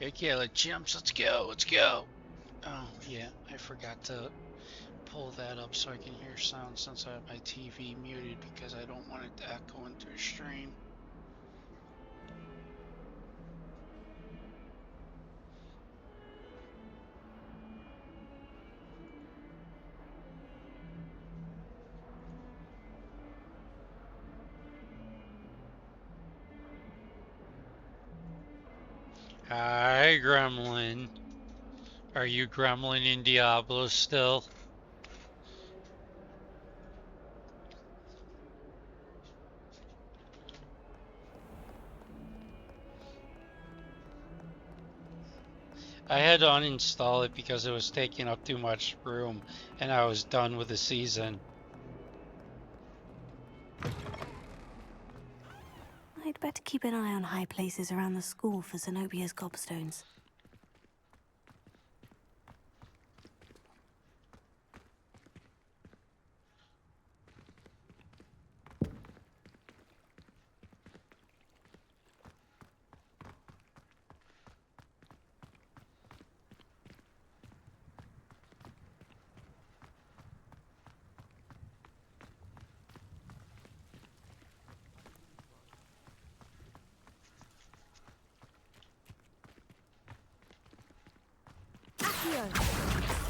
Okay, like chimps, let's go, let's go. Oh, yeah, I forgot to pull that up so I can hear sound since I have my TV muted because I don't want it to echo into a stream. Hi, Gremlin. Are you Gremlin in Diablo still? I had to uninstall it because it was taking up too much room and I was done with the season. I'd better keep an eye on high places around the school for Zenobia's gobstones.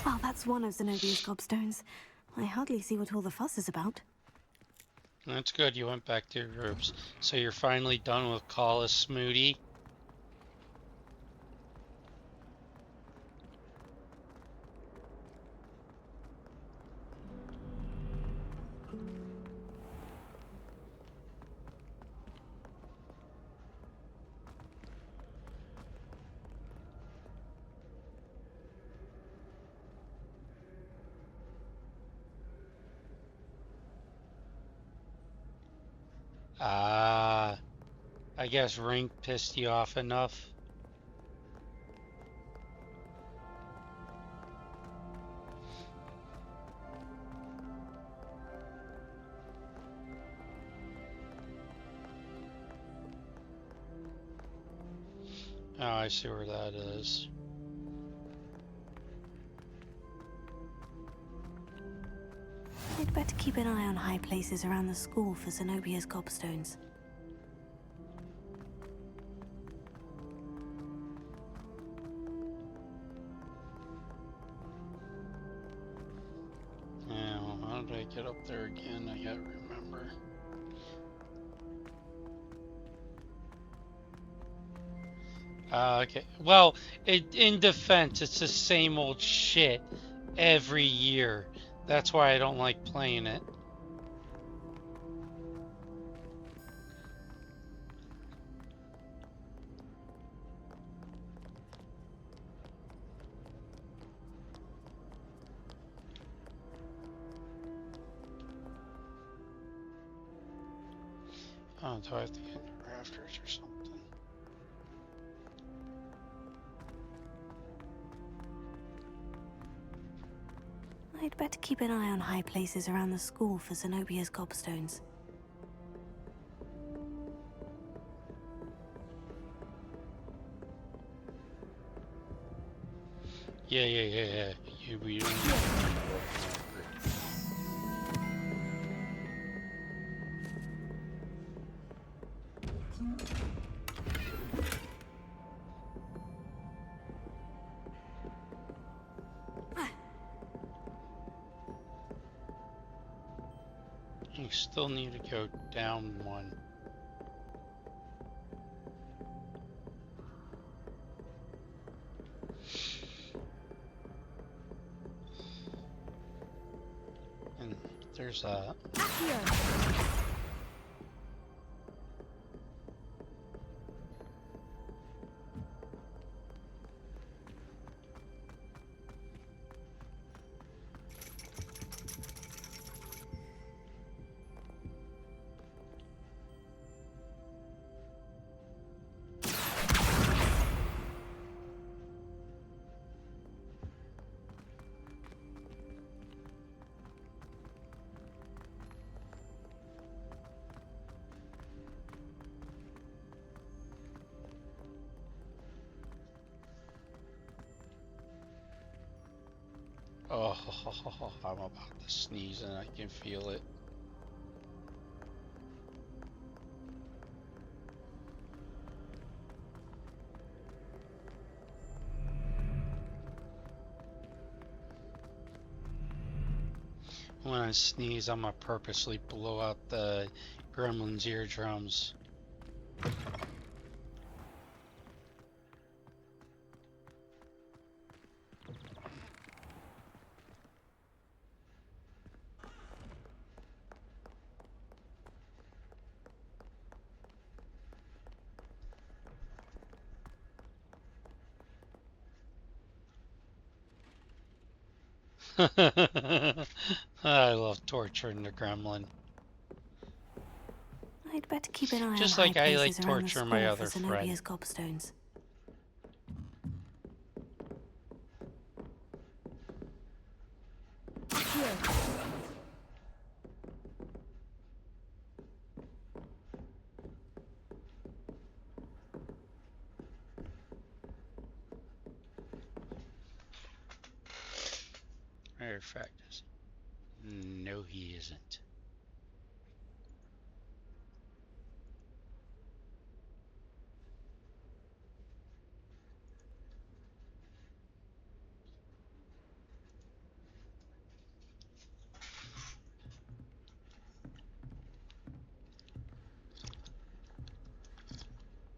Well, that's one of Zenobia's gobstones. I hardly see what all the fuss is about. That's good, you went back to your groups. So you're finally done with Call a Smoothie? Ah, I guess Rink pissed you off enough. Oh, I see where that is. I'd better keep an eye on high places around the school for Zenobia's gobstones. Yeah, well, how did I get up there again? I gotta remember. Okay. Well, in defense, it's the same old shit every year. That's why I don't like playing it. Oh, do I have to get into rafters or something? I'd better keep an eye on high places around the school for Zenobia's gobstones. Yeah. You don't. You still need to go down one. And there's that. Oh, I'm about to sneeze and I can feel it. When I sneeze, I'm gonna purposely blow out the gremlin's eardrums. I love torturing the gremlin. I'd better keep an eye on Just high like I like places around the torturing my school for other friend. Zenobia's gobstones. Matter of fact, no, he isn't.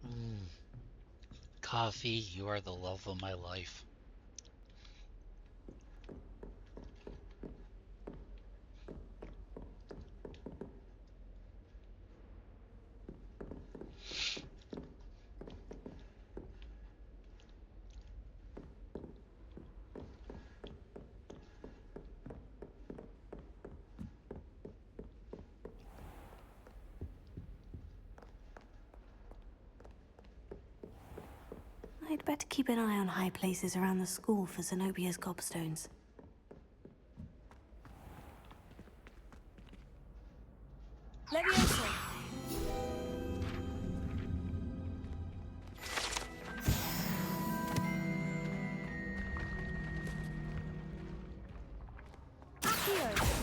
Mm. Coffee, you are the love of my life. I'd better keep an eye on high places around the school for Zenobia's gobstones. Levioso! Accio!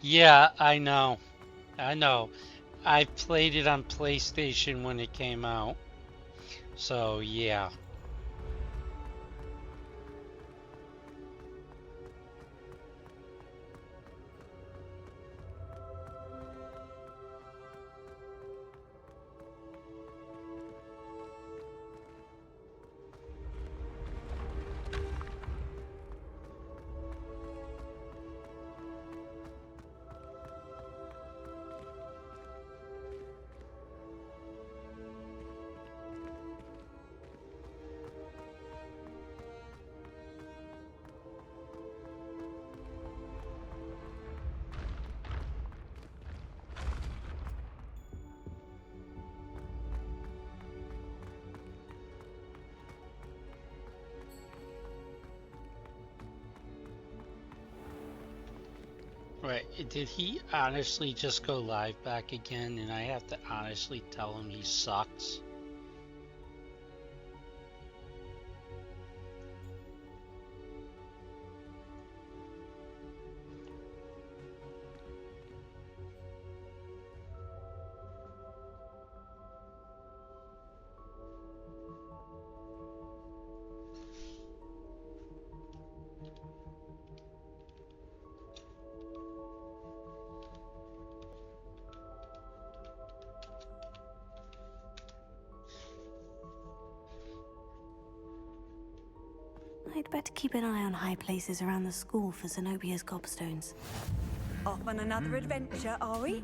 Yeah, I know. I know. I played it on PlayStation when it came out. So, yeah. Right. Did he honestly just go live back again and I have to honestly tell him he sucks? I'd better keep an eye on high places around the school for Zenobia's gobstones. Off on another adventure, are we?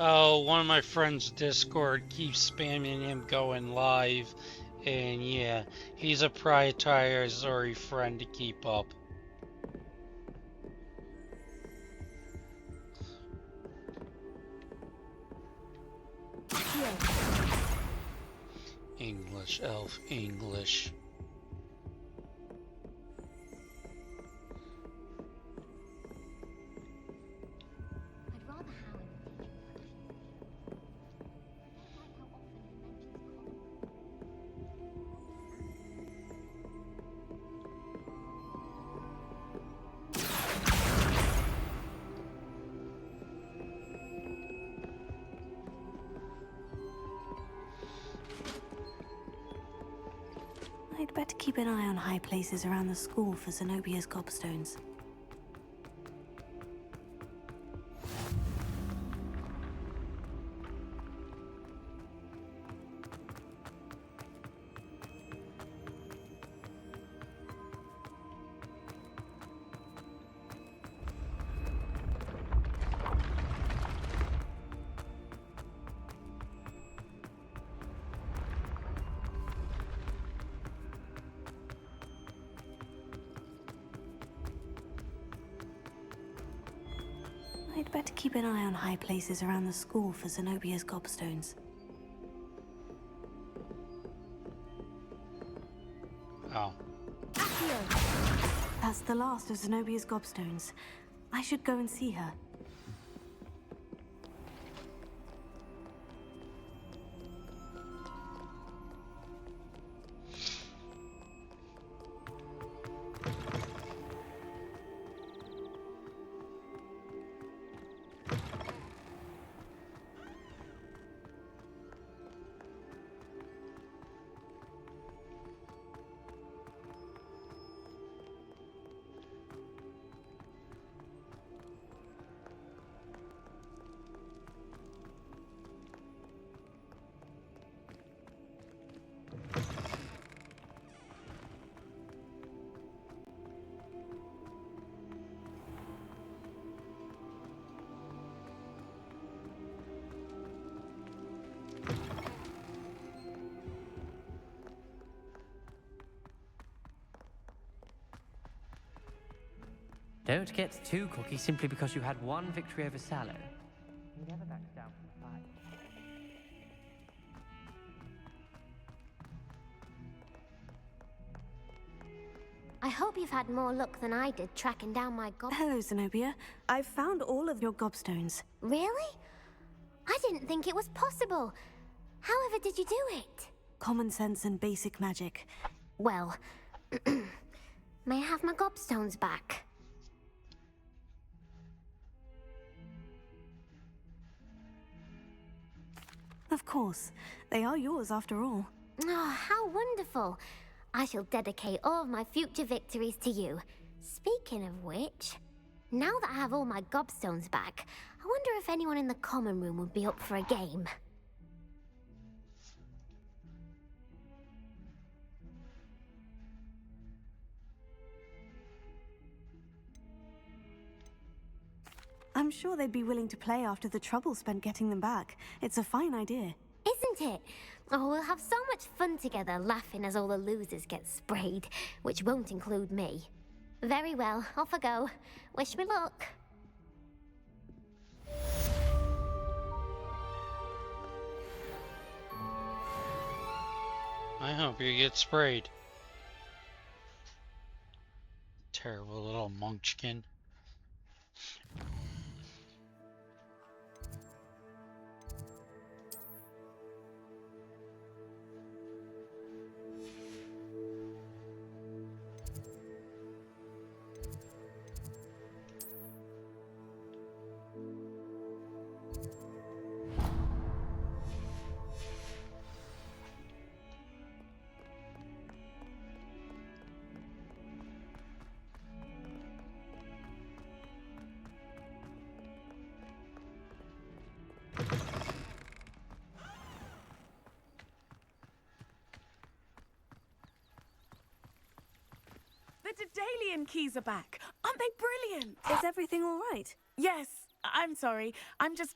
Oh, one of my friends' Discord keeps spamming him going live, and yeah, he's a priority friend to keep up. English, elf, English. I'd rather Howard would teach me what she's doing. I don't like how often he mentions common. I'd better keep an eye on high places around the school for Zenobia's gobstones. I'd better keep an eye on high places around the school for Zenobia's gobstones. Oh. That's the last of Zenobia's gobstones. I should go and see her. Don't get too cocky simply because you had one victory over Sallow. He never backs down from the fight. I hope you've had more luck than I did tracking down my gob. Hello, Zenobia. I've found all of your gobstones. Really? I didn't think it was possible. However did you do it? Common sense and basic magic. Well, may I have my gobstones back? Of course. They are yours after all. Oh, how wonderful. I shall dedicate all of my future victories to you. Speaking of which, now that I have all my gobstones back, I wonder if anyone in the common room would be up for a game. I'm sure they'd be willing to play after the trouble spent getting them back. It's a fine idea. Isn't it? Oh, we'll have so much fun together, laughing as all the losers get sprayed, which won't include me. Very well, off I go. Wish me luck. I hope you get sprayed. Terrible little munchkin. The Daedalian keys are back. Aren't they brilliant? Is everything all right? Yes, I'm sorry. I'm just...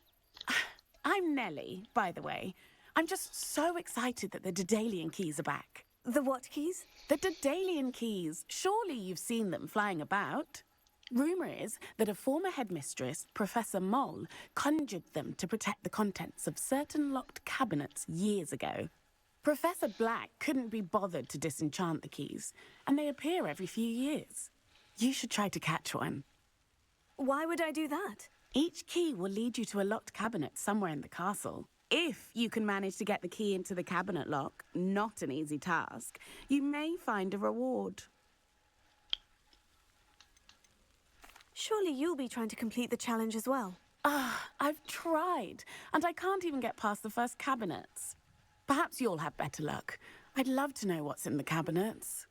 I'm Nellie, by the way. I'm just so excited that the Daedalian keys are back. The what keys? The Daedalian keys. Surely you've seen them flying about. Rumour is that a former headmistress, Professor Moll, conjured them to protect the contents of certain locked cabinets years ago. Professor Black couldn't be bothered to disenchant the keys, and they appear every few years. You should try to catch one. Why would I do that? Each key will lead you to a locked cabinet somewhere in the castle. If you can manage to get the key into the cabinet lock, not an easy task, you may find a reward. Surely you'll be trying to complete the challenge as well. I've tried, and I can't even get past the first cabinets. Perhaps you'll have better luck. I'd love to know what's in the cabinets.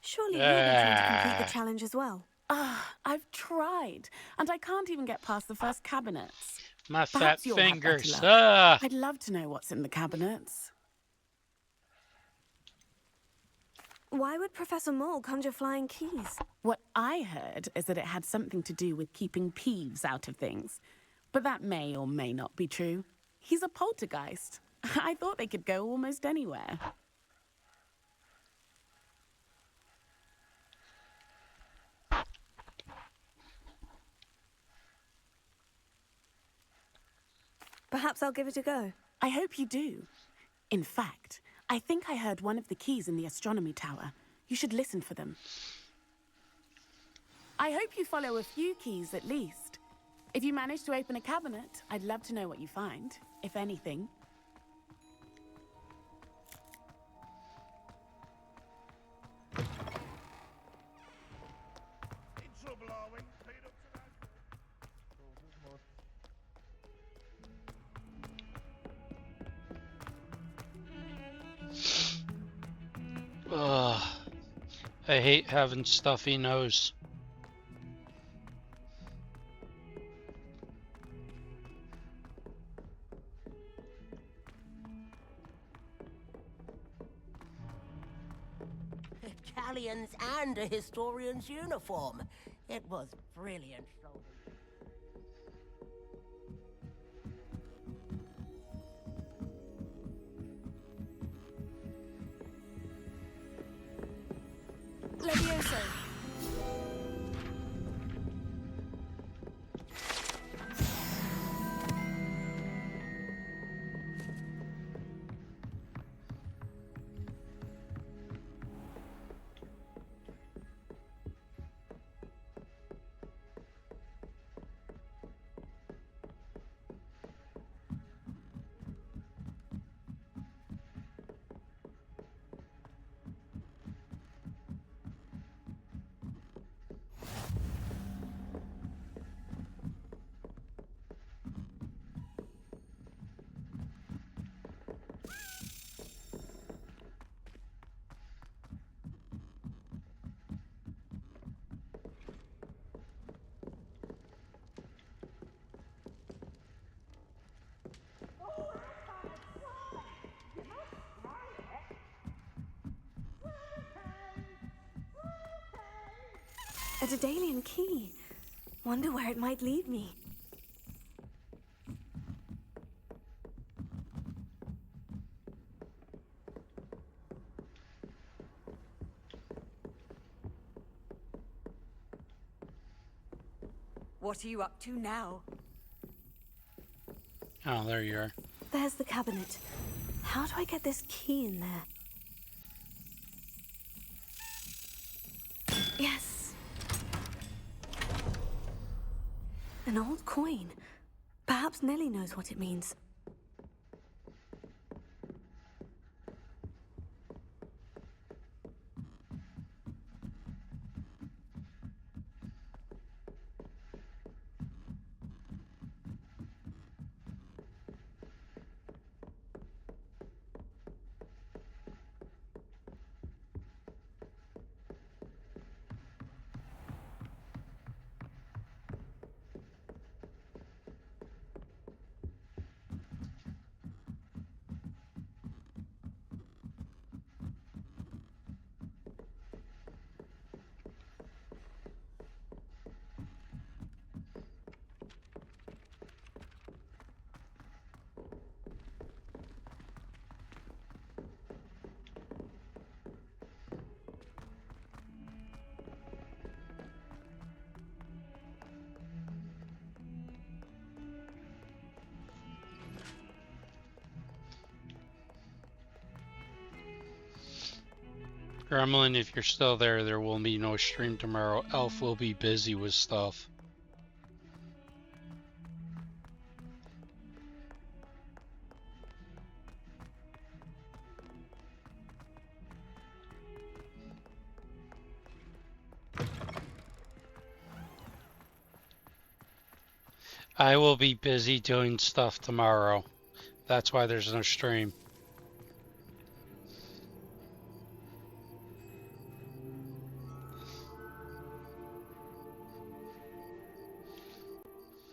Surely you'll be trying to complete the challenge as well. I've tried, and I can't even get past the first cabinets. My fat Perhaps you'll have fingers. better luck. I'd love to know what's in the cabinets. Why would Professor Moll conjure flying keys? What I heard is that it had something to do with keeping Peeves out of things. But that may or may not be true. He's a poltergeist. I thought they could go almost anywhere. Perhaps I'll give it a go. I hope you do. In fact, I think I heard one of the keys in the astronomy tower. You should listen for them. I hope you follow a few keys at least. If you manage to open a cabinet, I'd love to know what you find, if anything. Ugh. I hate having stuffy nose. Italians and a historian's uniform. It was brilliant. Levioso. A Daedalian key. Wonder where it might lead me. What are you up to now? Oh, there you are. There's the cabinet. How do I get this key in there? Yes. An old coin. Perhaps Nellie knows what it means. Gremlin, if you're still there, there will be no stream tomorrow. Elf will be busy with stuff. I will be busy doing stuff tomorrow. That's why there's no stream.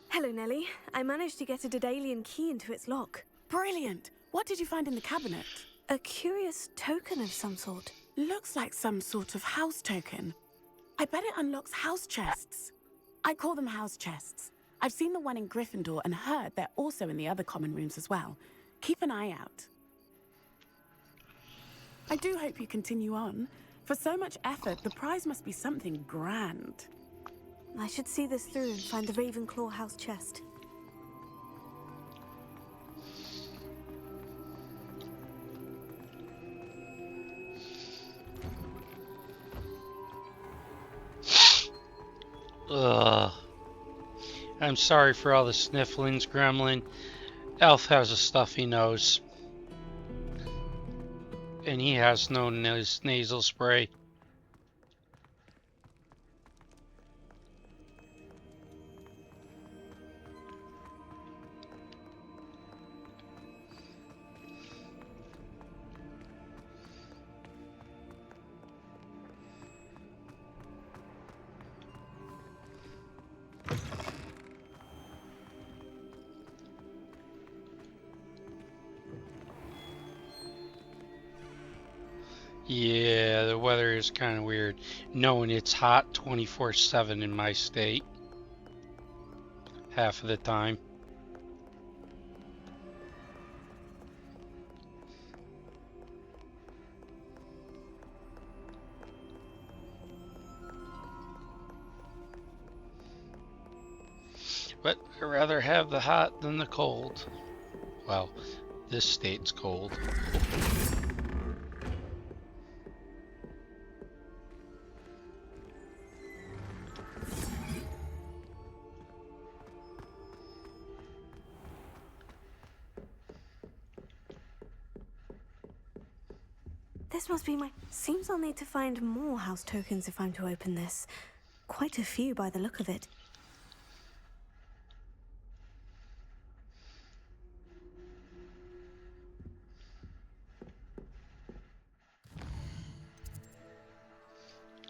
Hello, Nellie. I managed to get a Daedalian key into its lock. Brilliant! What did you find in the cabinet? A curious token of some sort. Looks like some sort of house token. I bet it unlocks house chests. I call them house chests. I've seen the one in Gryffindor and heard they're also in the other common rooms as well. Keep an eye out. I do hope you continue on. For so much effort, the prize must be something grand. I should see this through and find the Ravenclaw house chest. Ugh. I'm sorry for all the snifflings, Gremlin. Elf has a stuffy nose. And he has no nasal spray. Yeah, the weather is kind of weird. Knowing it's hot 24/7 in my state. Half of the time. But I'd rather have the hot than the cold. Well, this state's cold. This must be my... Seems I'll need to find more house tokens if I'm to open this. Quite a few by the look of it.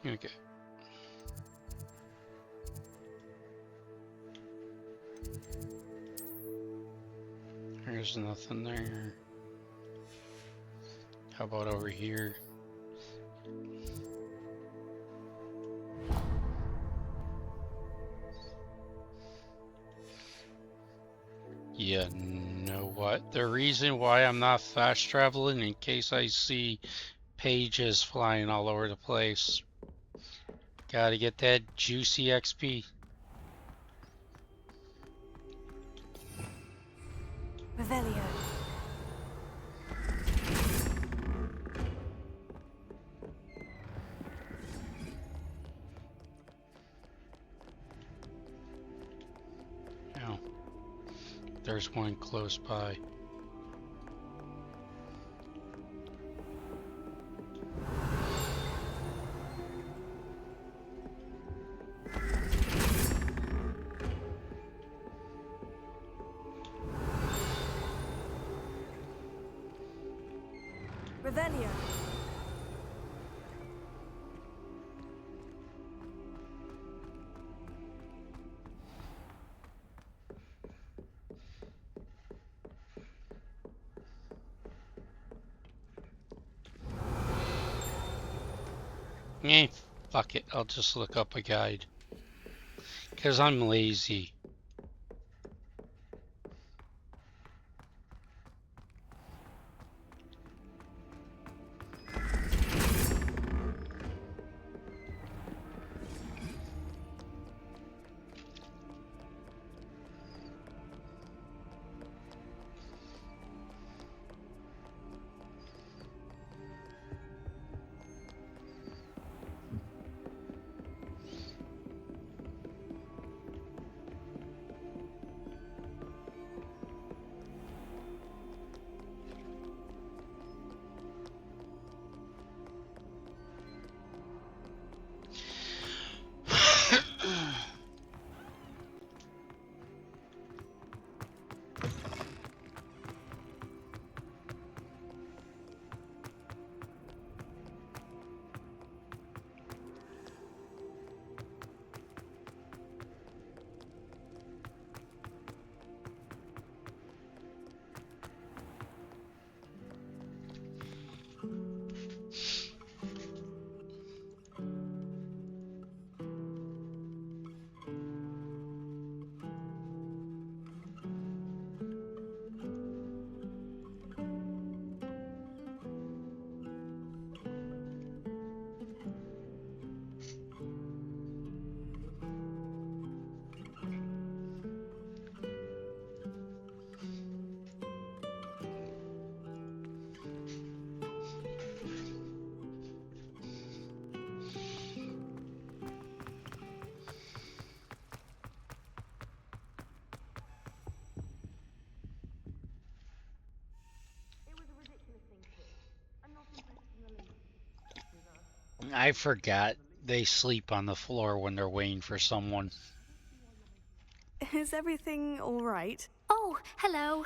Okay. There's nothing there. How about over here? Yeah, know what? The reason why I'm not fast traveling in case I see pages flying all over the place. Gotta get that juicy XP. Revelio. Oh, there's one close by. Revelio. Eh, fuck it. I'll just look up a guide. 'Cause I'm lazy. I forgot they sleep on the floor when they're waiting for someone. Is everything all right? Oh, hello.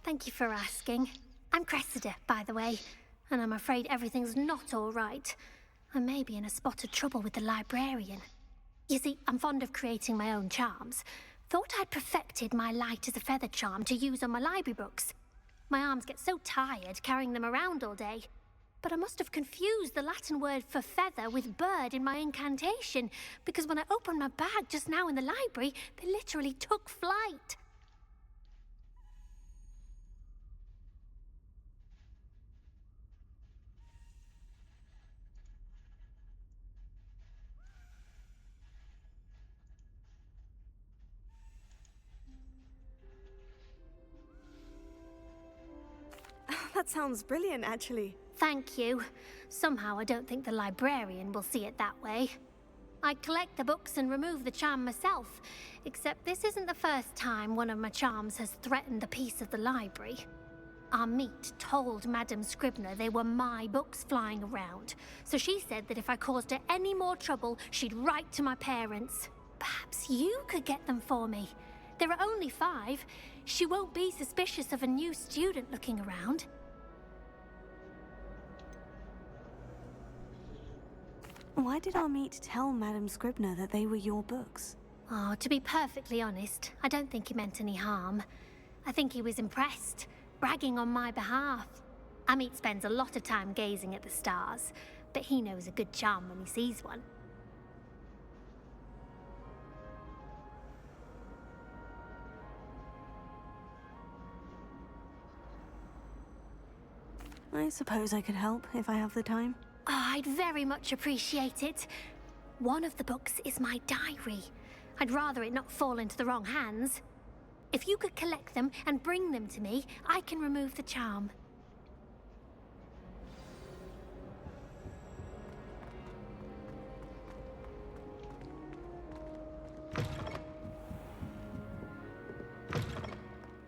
Thank you for asking. I'm Cressida, by the way, and I'm afraid everything's not all right. I may be in a spot of trouble with the librarian. You see, I'm fond of creating my own charms. Thought I'd perfected my light as a feather charm to use on my library books. My arms get so tired carrying them around all day. But I must have confused the Latin word for feather with bird in my incantation, because when I opened my bag just now in the library, they literally took flight. That sounds brilliant, actually. Thank you. Somehow I don't think the librarian will see it that way. I collect the books and remove the charm myself, except this isn't the first time one of my charms has threatened the peace of the library. Our meet told Madame Scribner they were my books flying around, so she said that if I caused her any more trouble, she'd write to my parents. Perhaps you could get them for me. There are only 5. She won't be suspicious of a new student looking around. Why did our meet tell Madame Scribner that they were your books? Oh, to be perfectly honest, I don't think he meant any harm. I think he was impressed, bragging on my behalf. Amit spends a lot of time gazing at the stars, but he knows a good charm when he sees one. I suppose I could help if I have the time. Oh, I'd very much appreciate it. One of the books is my diary. I'd rather it not fall into the wrong hands. If you could collect them and bring them to me, I can remove the charm.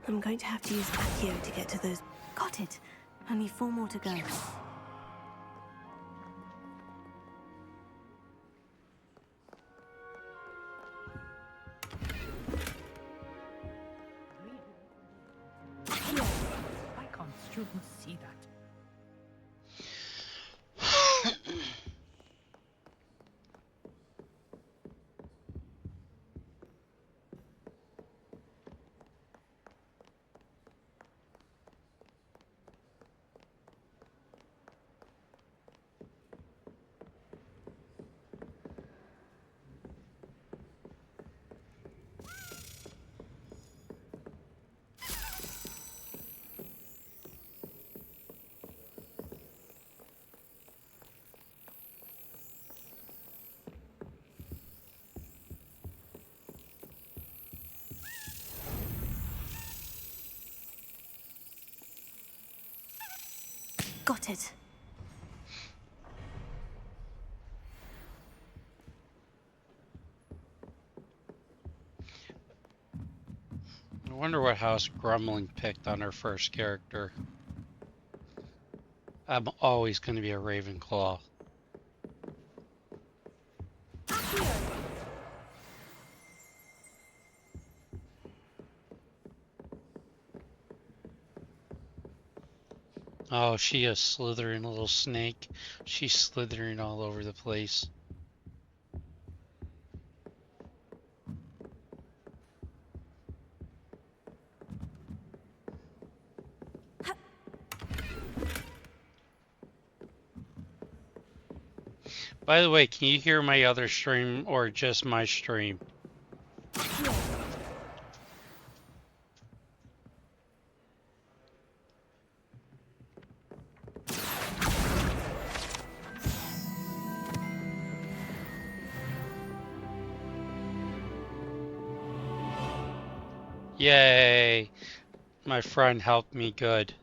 I'm going to have to use Accio to get to those. Got it. Only 4 more to go. Why can't students see that? Got it. I wonder what house Grumling picked on her first character. I'm always going to be a Ravenclaw. Oh, she a slithering little snake. She's slithering all over the place. By the way, can you hear my other stream or just my stream? Yay! My friend helped me good.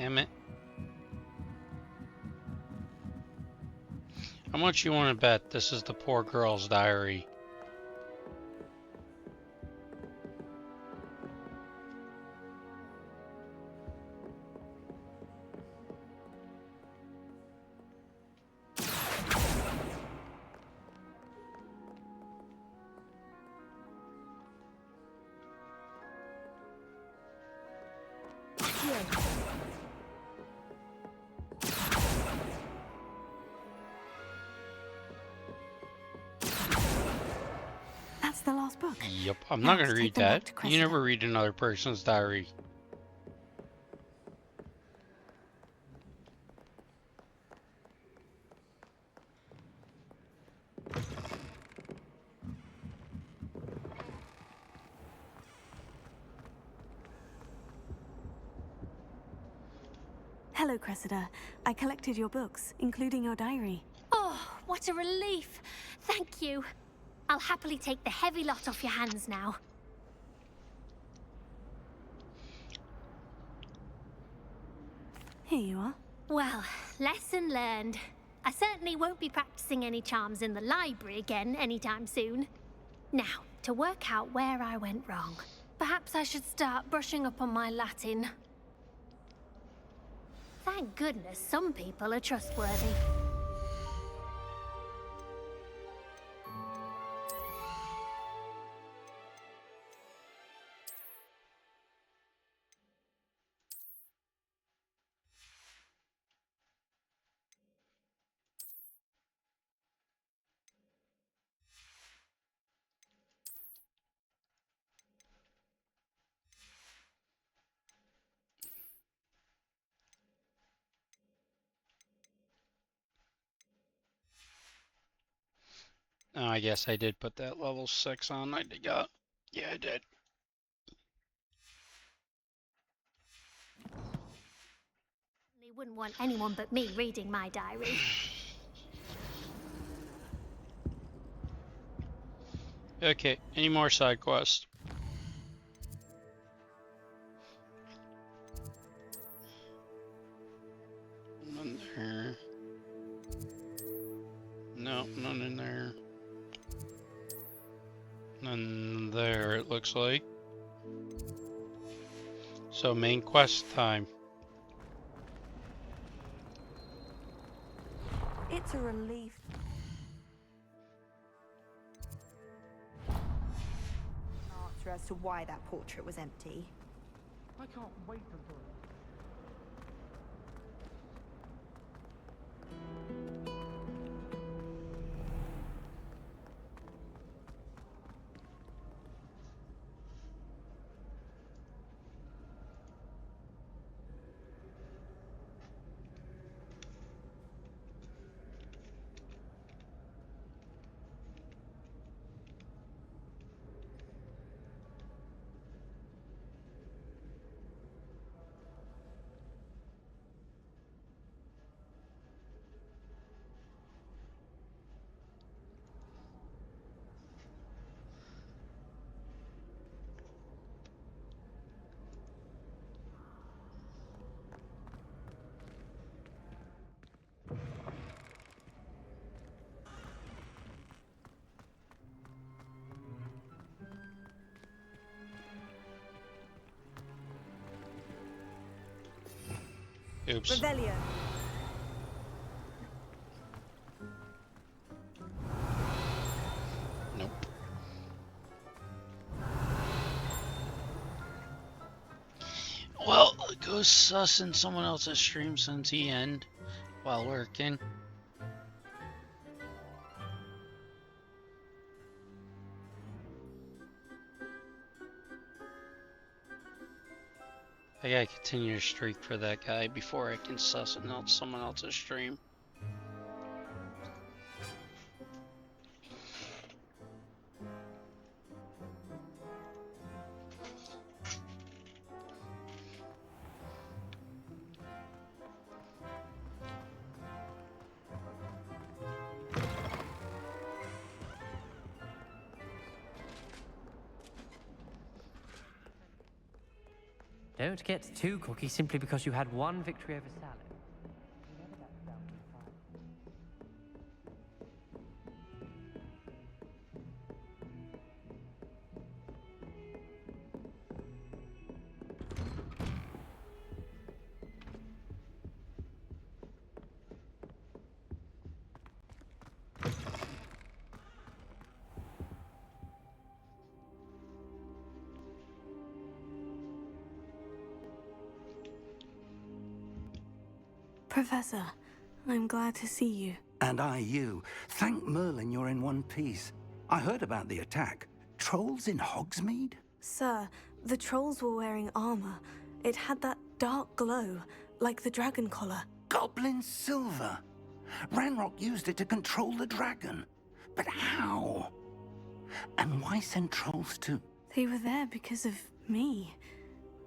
Damn it. How much you want to bet this is the poor girl's diary? That's the last book. Yep, I'm Now not gonna to read take them back that. to You Cressida. never read another person's diary. Hello, Cressida. I collected your books, including your diary. Oh, what a relief. Thank you. I'll happily take the heavy lot off your hands now. Here you are. Well, lesson learned. I certainly won't be practicing any charms in the library again anytime soon. Now, to work out where I went wrong. Perhaps I should start brushing up on my Latin. Thank goodness some people are trustworthy. Oh, I guess I did put that level 6 on. I did. Yeah, I did. They wouldn't want anyone but me reading my diary. Okay, any more side quests? None there. No, none in there. None there, it looks like. So main quest time. It's a relief. Answer as to why that portrait was empty. I can't wait until Oops. Revelio. Nope. Well, go sussing someone else's stream since he end while working. I gotta continue to streak for that guy before I can suss out someone else's stream. Don't get too cocky simply because you had one victory over Sallow. You never back down from a fight. Professor, I'm glad to see you. And I you. Thank Merlin you're in one piece. I heard about the attack. Trolls in Hogsmeade? Sir, the trolls were wearing armor. It had that dark glow, like the dragon collar. Goblin silver. Ranrock used it to control the dragon. But how? And why send trolls too? They were there because of me.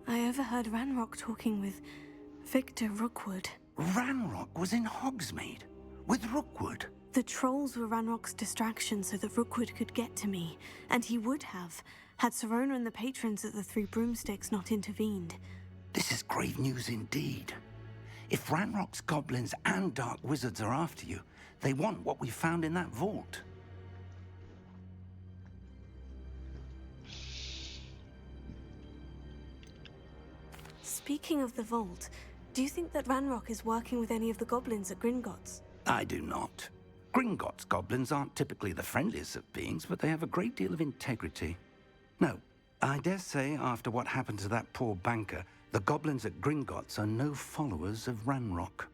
I overheard Ranrock talking with Victor Rookwood. Ranrock was in Hogsmeade with Rookwood. The trolls were Ranrock's distraction so that Rookwood could get to me, and he would have, had Serona and the patrons at the Three Broomsticks not intervened. This is grave news indeed. If Ranrock's goblins and dark wizards are after you, they want what we found in that vault. Speaking of the vault, do you think that Ranrock is working with any of the goblins at Gringotts? I do not. Gringotts goblins aren't typically the friendliest of beings, but they have a great deal of integrity. No, I dare say after what happened to that poor banker, the goblins at Gringotts are no followers of Ranrock.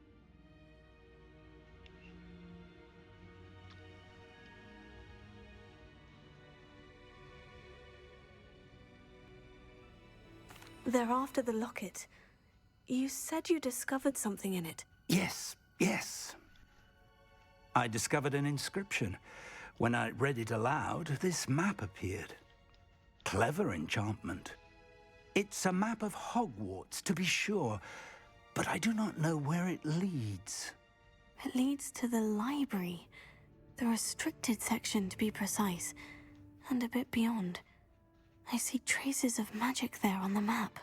They're after the locket. You said you discovered something in it. Yes. I discovered an inscription. When I read it aloud, this map appeared. Clever enchantment. It's a map of Hogwarts, to be sure, but I do not know where it leads. It leads to the library. The restricted section, to be precise. And a bit beyond. I see traces of magic there on the map.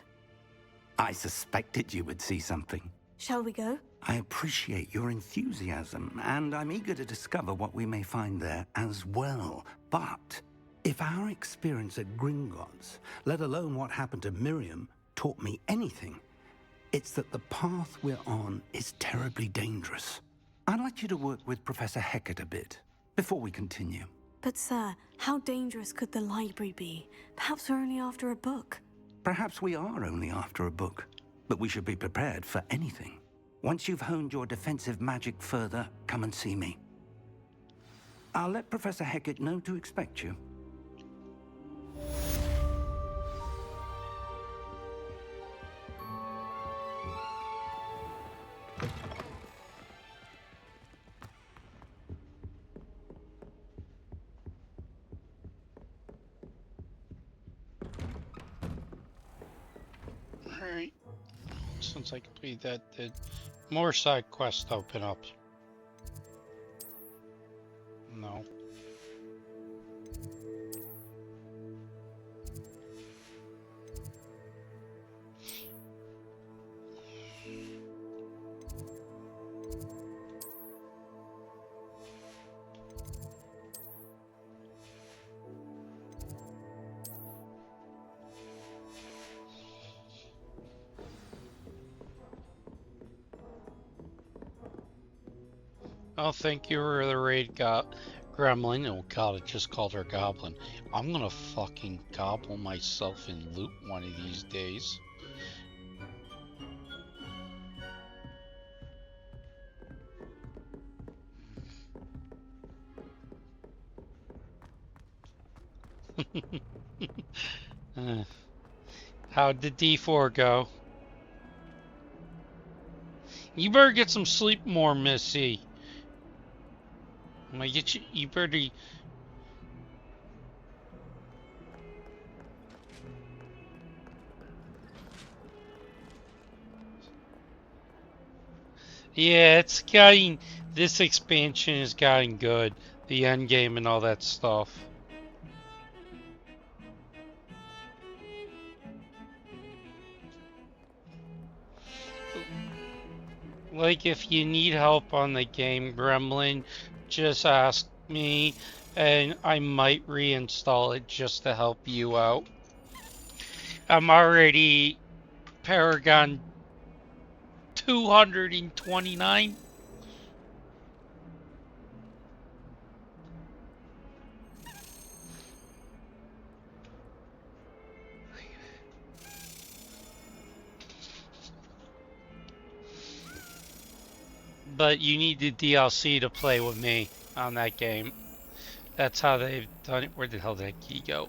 I suspected you would see something. Shall we go? I appreciate your enthusiasm, and I'm eager to discover what we may find there as well. But if our experience at Gringotts, let alone what happened to Miriam, taught me anything, it's that the path we're on is terribly dangerous. I'd like you to work with Professor Hecat a bit before we continue. But sir, how dangerous could the library be? Perhaps we're only after a book. Perhaps we are only after a book, but we should be prepared for anything. Once you've honed your defensive magic further, come and see me. I'll let Professor Hecat know to expect you. Alright. Since I completed that, did more side quests open up? No. Oh, thank you for the raid, Gremlin. Oh god, I just called her Goblin. I'm gonna fucking gobble myself in loot one of these days. How'd the D4 go? You better get some sleep more, Missy. I'm gonna get you. You better. Yeah, it's getting. This expansion is getting good. The end game and all that stuff. Like, if you need help on the game, Gremlin, just ask me, and I might reinstall it just to help you out. I'm already Paragon 229. But you need the DLC to play with me on that game. That's how they've done it. Where the hell did that key go?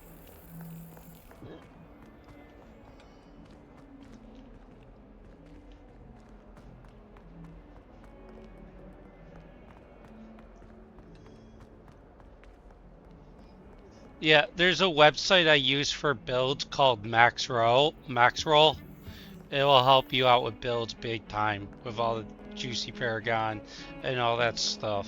Yeah, there's a website I use for builds called Maxroll. It will help you out with builds big time with all the juicy Paragon and all that stuff.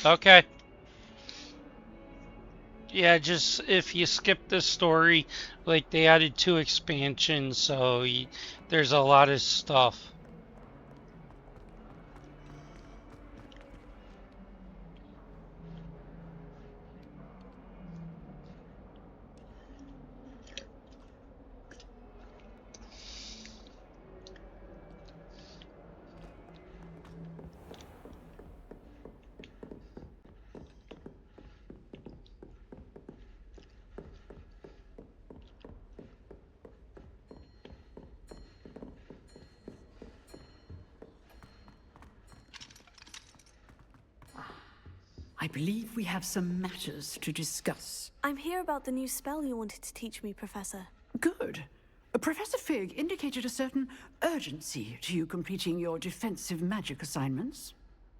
Okay. Yeah, just if you skip the story, like they added 2 expansions, so there's a lot of stuff. I believe we have some matters to discuss. I'm here about the new spell you wanted to teach me, Professor. Good. Professor Fig indicated a certain urgency to you completing your defensive magic assignments.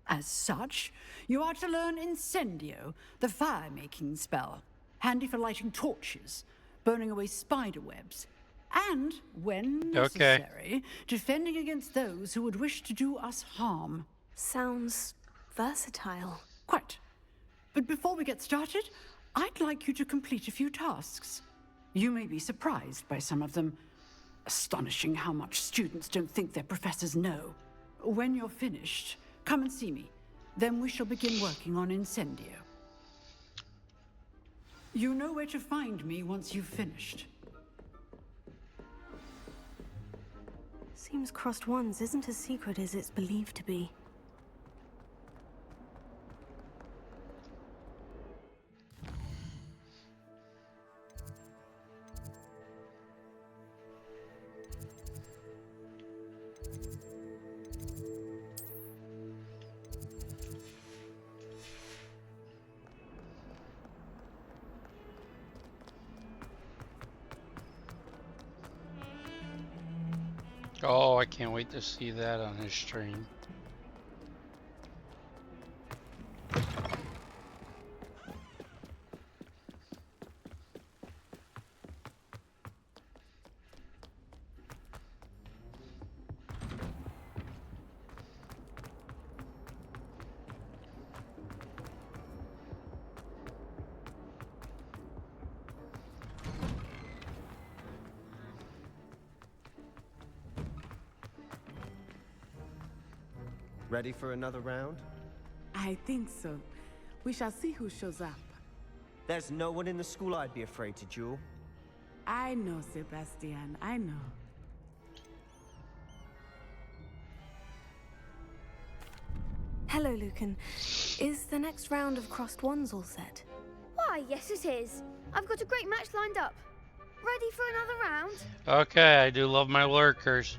As such, you are to learn Incendio, the fire-making spell, handy for lighting torches, burning away spider webs, and, when necessary, defending against those who would wish to do us harm. Sounds versatile. Quite. But before we get started, I'd like you to complete a few tasks. You may be surprised by some of them. Astonishing how much students don't think their professors know. When you're finished, come and see me. Then we shall begin working on Incendio. You know where to find me once you've finished. Seems Crossed Wands isn't as secret as it's believed to be. Oh, I can't wait to see that on his stream. Ready for another round? I think so. We shall see who shows up. There's no one in the school I'd be afraid to duel. I know, Sebastian, I know. Hello, Lucan. Is the next round of Crossed Wands all set? Why, yes it is. I've got a great match lined up. Ready for another round? Okay, I do love my lurkers.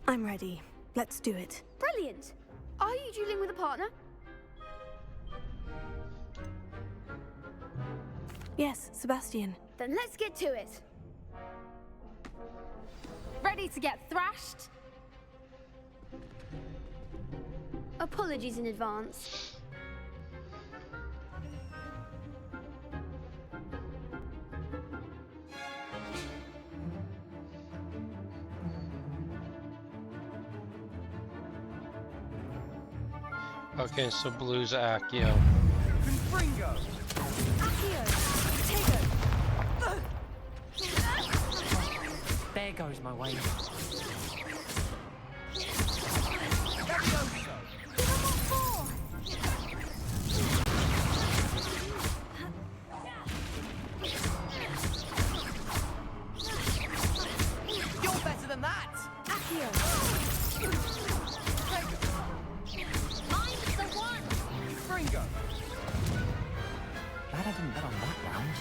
I'm ready. Let's do it. Brilliant. Are you dueling with a partner? Yes, Sebastian. Then let's get to it. Ready to get thrashed? Apologies in advance. Okay, so blue's Accio. Confringo! Accio, There goes my way. You're better than that! I'm the one! Fringo! Glad I didn't bet on that round.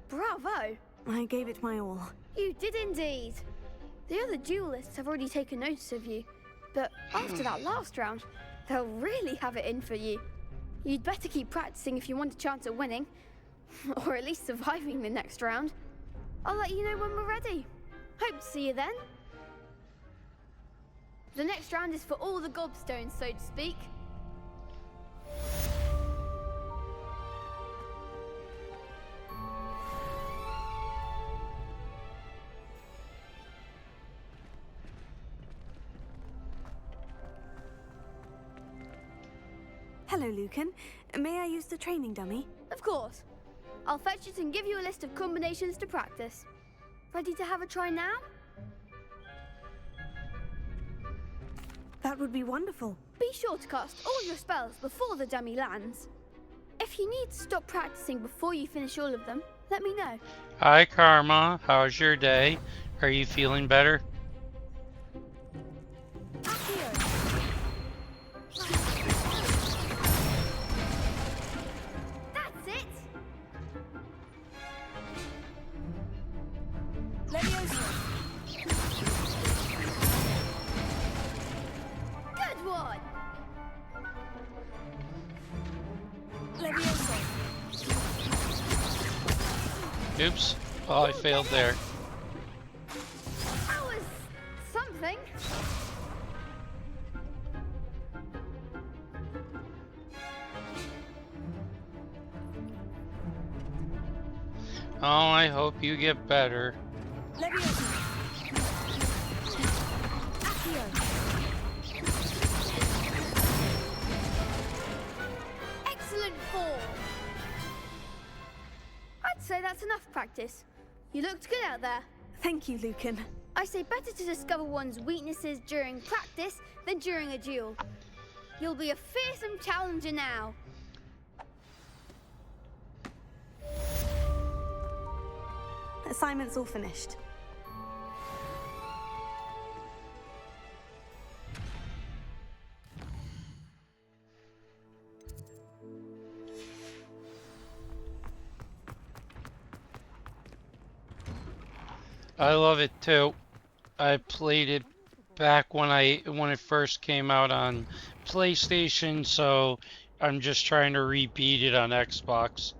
Bravo! I gave it my all. You did indeed. The other duelists have already taken notice of you, but after that last round, they'll really have it in for you. You'd better keep practicing if you want a chance at winning, or at least surviving the next round. I'll let you know when we're ready. Hope to see you then. The next round is for all the gobstones, so to speak. Hello, Lucan. May I use the training dummy? Of course. I'll fetch it and give you a list of combinations to practice. Ready to have a try now? That would be wonderful. Be sure to cast all your spells before the dummy lands. If you need to stop practicing before you finish all of them, let me know. Hi, Karma. How's your day? Are you feeling better? That's it! Good one! Oops. Oh, I failed there. That was something. Oh, I hope you get better. Excellent form. I'd say that's enough practice. You looked good out there. Thank you, Lucan. I say better to discover one's weaknesses during practice than during a duel. You'll be a fearsome challenger now. Assignment's all finished. I love it too. I played it back when it first came out on PlayStation, so I'm just trying to repeat it on Xbox.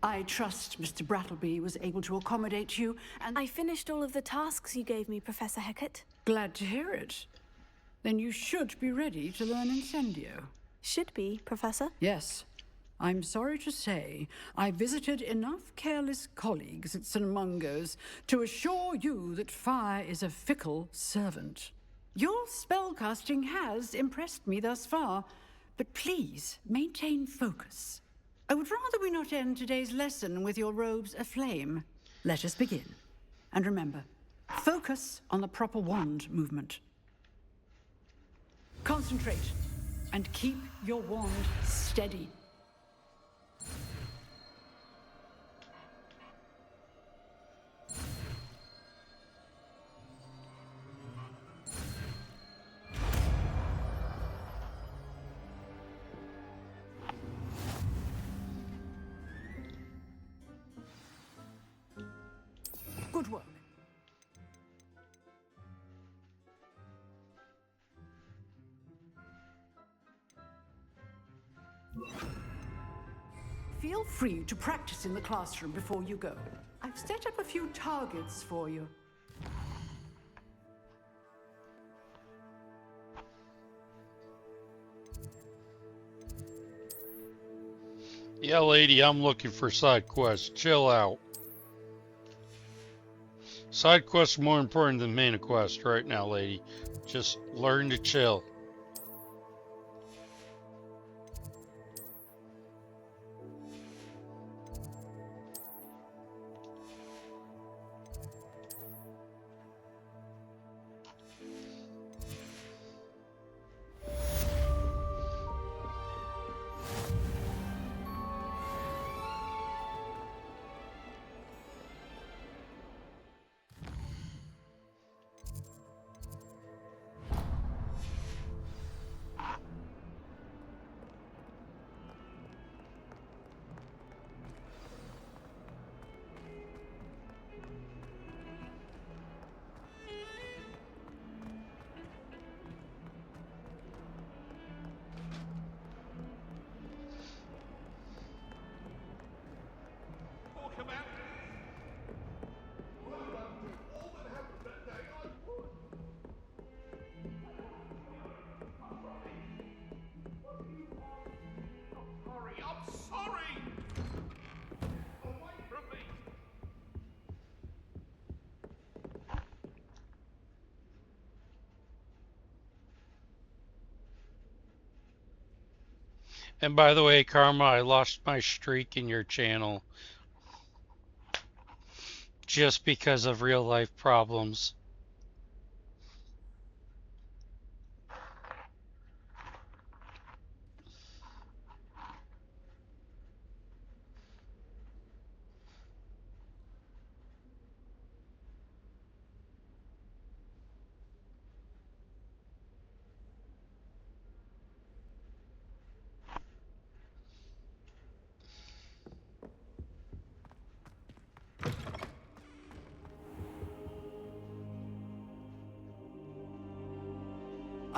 I trust Mr. Brattleby was able to accommodate you, and I finished all of the tasks you gave me, Professor Hecat. glad to hear it. Then you should be ready to learn Incendio. Should be, Professor. Yes. I'm sorry to say, I visited enough careless colleagues at St. Mungo's to assure you that fire is a fickle servant. Your spellcasting has impressed me thus far, but please maintain focus. I would rather we not end today's lesson with your robes aflame. Let us begin. And remember, focus on the proper wand movement. Concentrate, and keep your wand steady. Good work. Feel free to practice in the classroom before you go. I've set up a few targets for you. Yeah, lady, I'm looking for side quests. Chill out. Side quests are more important than main quest right now, lady. Just learn to chill. And by the way, Karma, I lost my streak in your channel just because of real life problems.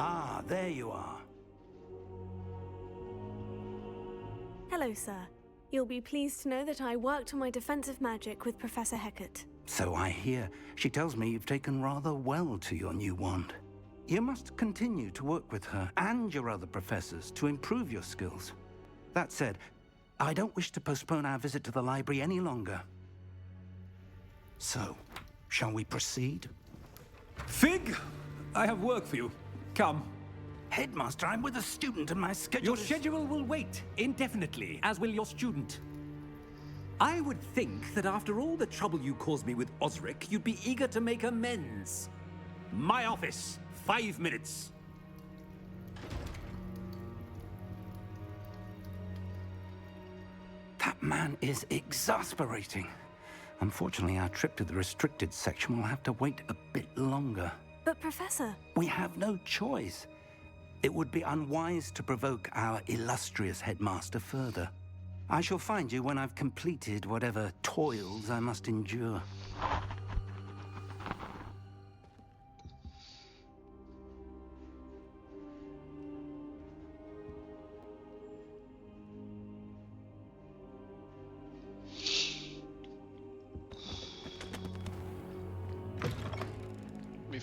Ah, there you are. Hello, sir. You'll be pleased to know that I worked on my defensive magic with Professor Hecat. So I hear. She tells me you've taken rather well to your new wand. You must continue to work with her and your other professors to improve your skills. That said, I don't wish to postpone our visit to the library any longer. So, shall we proceed? Fig, I have work for you. Come. Headmaster, I'm with a student and my schedule Your schedule will wait indefinitely, as will your student. I would think that after all the trouble you caused me with Osric, you'd be eager to make amends. My office, 5 minutes. That man is exasperating. Unfortunately, our trip to the restricted section will have to wait a bit longer. But, Professor... We have no choice. It would be unwise to provoke our illustrious headmaster further. I shall find you when I've completed whatever toils I must endure.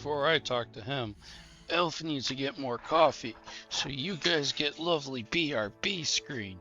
before I talk to him. Elf needs to get more coffee, so you guys get lovely BRB screen.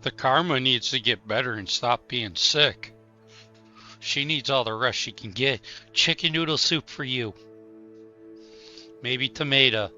The karma needs to get better and stop being sick. She needs all the rest she can get. Chicken noodle soup for you. Maybe tomato.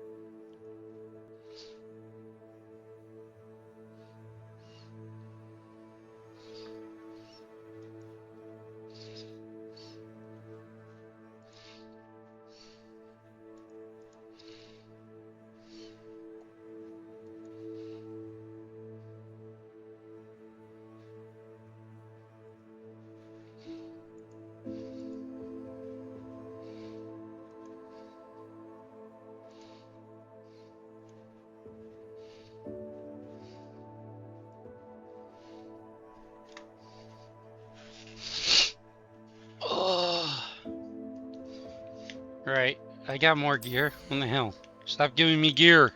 Right, I got more gear. What the hell? Stop giving me gear.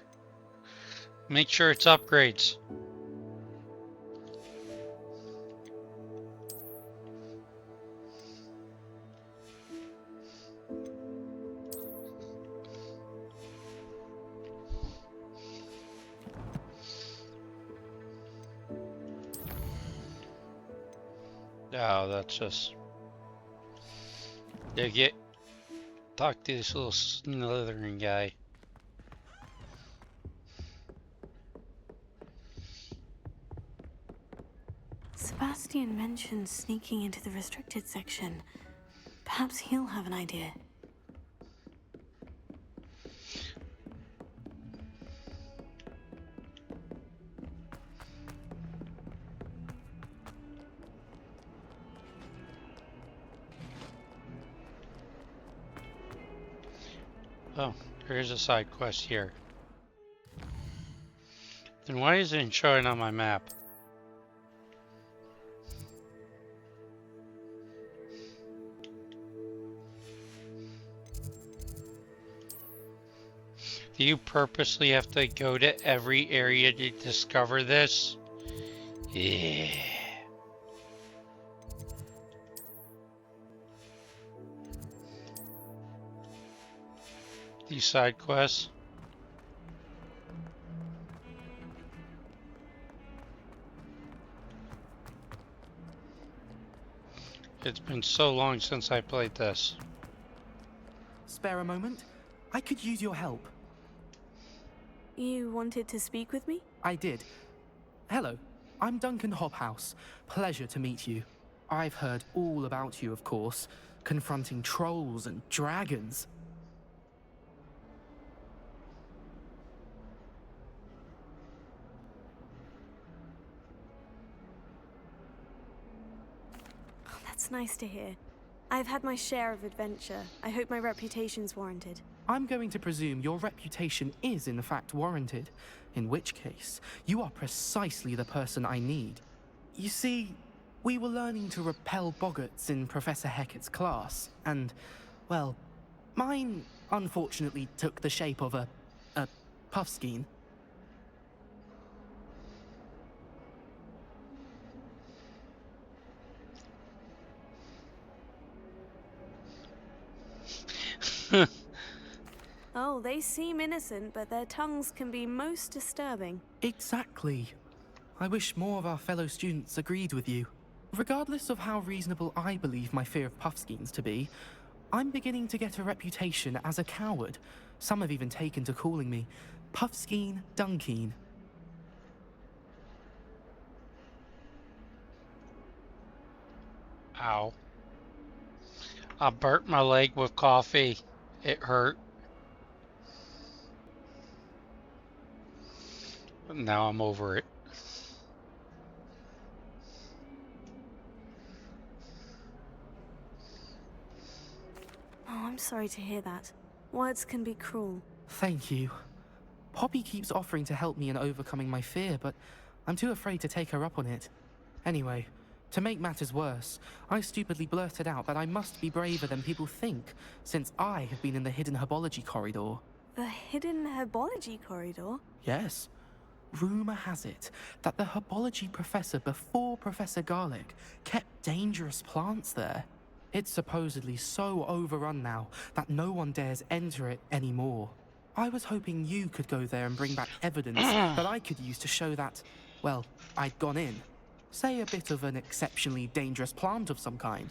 Make sure it's upgrades. Oh, that's just... They get... Talk to this little slithering guy. Sebastian mentioned sneaking into the restricted section. Perhaps he'll have an idea. Oh, there's a side quest here. Then why isn't it showing on my map? Do you purposely have to go to every area to discover this? Yeah. These side quests. It's been so long since I played this. Spare a moment? I could use your help. You wanted to speak with me? I did. Hello, I'm Duncan Hobhouse. Pleasure to meet you. I've heard all about you, of course, confronting trolls and dragons. That's nice to hear. I've had my share of adventure. I hope my reputation's warranted. I'm going to presume your reputation is in fact warranted, in which case, you are precisely the person I need. You see, we were learning to repel boggarts in Professor Hecat's class, and, well, mine unfortunately took the shape of a puffskein. Oh, they seem innocent, but their tongues can be most disturbing. Exactly. I wish more of our fellow students agreed with you. Regardless of how reasonable I believe my fear of puffskeins to be, I'm beginning to get a reputation as a coward. Some have even taken to calling me Puffskeen Dunkeen. Ow. I burnt my leg with coffee. It hurt. But now I'm over it. Oh, I'm sorry to hear that. Words can be cruel. Thank you. Poppy keeps offering to help me in overcoming my fear, but I'm too afraid to take her up on it. Anyway, to make matters worse, I stupidly blurted out that I must be braver than people think, since I have been in the hidden herbology corridor. The hidden herbology corridor? Yes. Rumor has it that the herbology professor before Professor Garlic kept dangerous plants there. It's supposedly so overrun now that no one dares enter it anymore. I was hoping you could go there and bring back evidence that I could use to show that, well, I'd gone in. Say a bit of an exceptionally dangerous plant of some kind.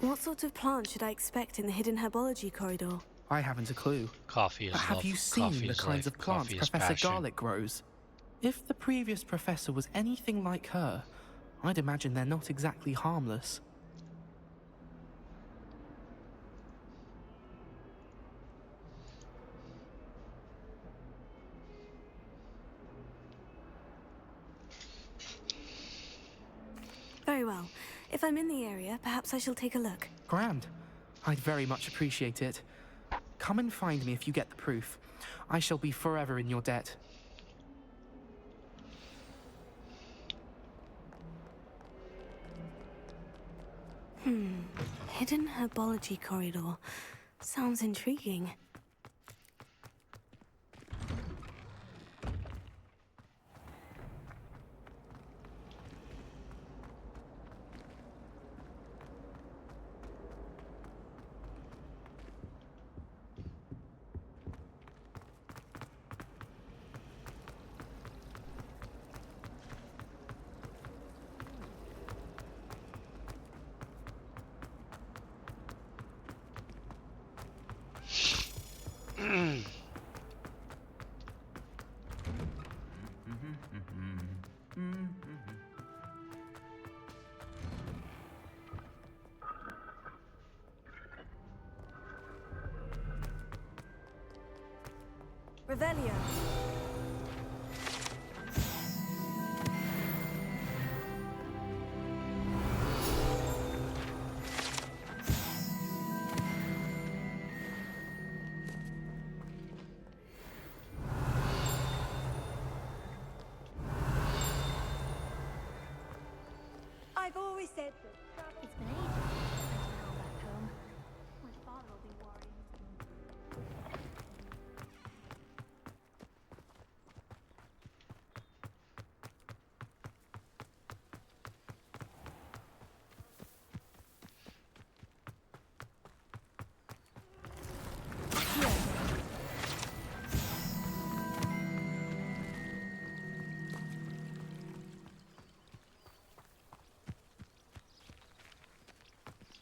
What sort of plant should I expect in the hidden herbology corridor? I haven't a clue. Coffee is But have love. you seen Coffee the is kinds life. of plants Coffee is Professor passion. Garlic grows? If the previous professor was anything like her, I'd imagine they're not exactly harmless. Very well. If I'm in the area, perhaps I shall take a look. Grand. I'd very much appreciate it. Come and find me if you get the proof. I shall be forever in your debt. Hidden herbology corridor. Sounds intriguing. Revelio. I've always said that. It's been ages since I went back home. My father will be worrying.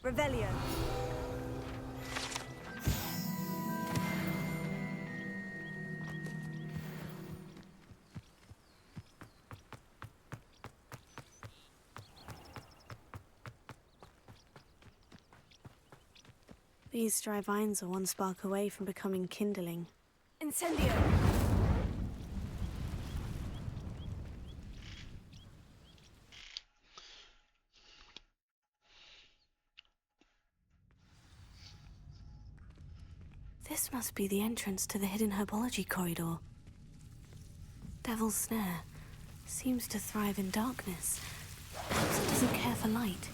Revelio. These dry vines are one spark away from becoming kindling. Incendio! This must be the entrance to the hidden herbology corridor. Devil's Snare seems to thrive in darkness. Perhaps it doesn't care for light.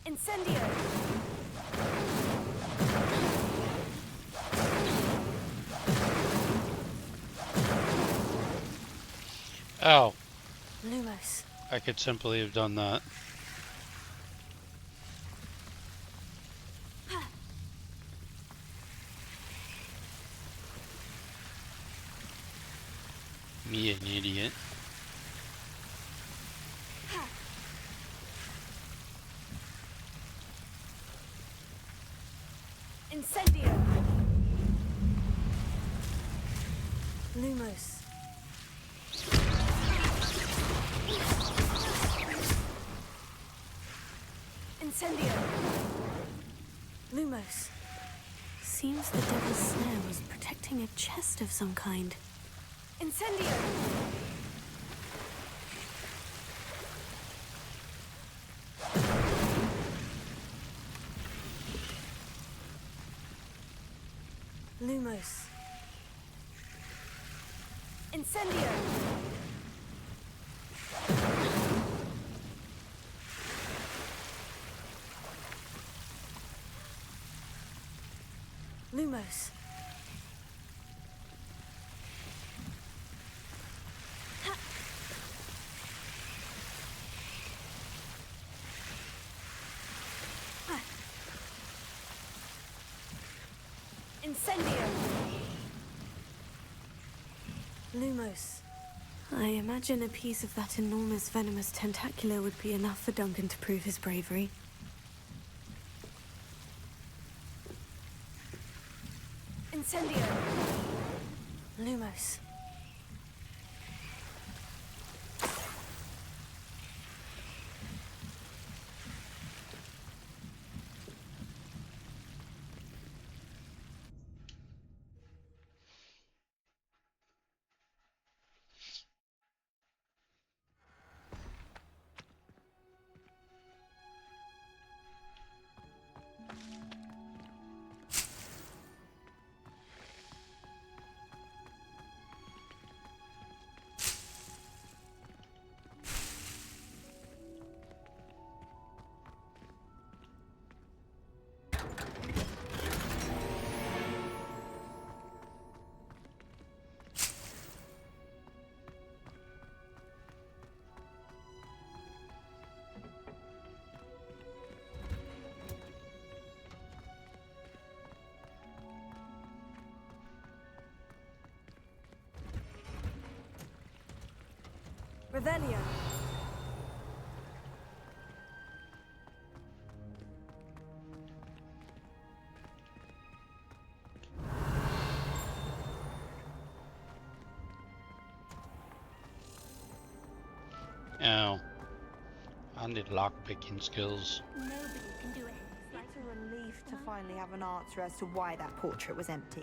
Incendio! Oh, Lumos. I could simply have done that. Me an idiot. Incendio! Lumos. Incendio! Lumos. Seems the Devil's Snare was protecting a chest of some kind. Incendio! Lumos. Incendio! Lumos. Incendio! Lumos. I imagine a piece of that enormous venomous tentacular would be enough for Duncan to prove his bravery. Incendio! Lumos. Revelio. Oh. I need lockpicking skills. Nobody can do it. It's a relief to finally have an answer as to why that portrait was empty.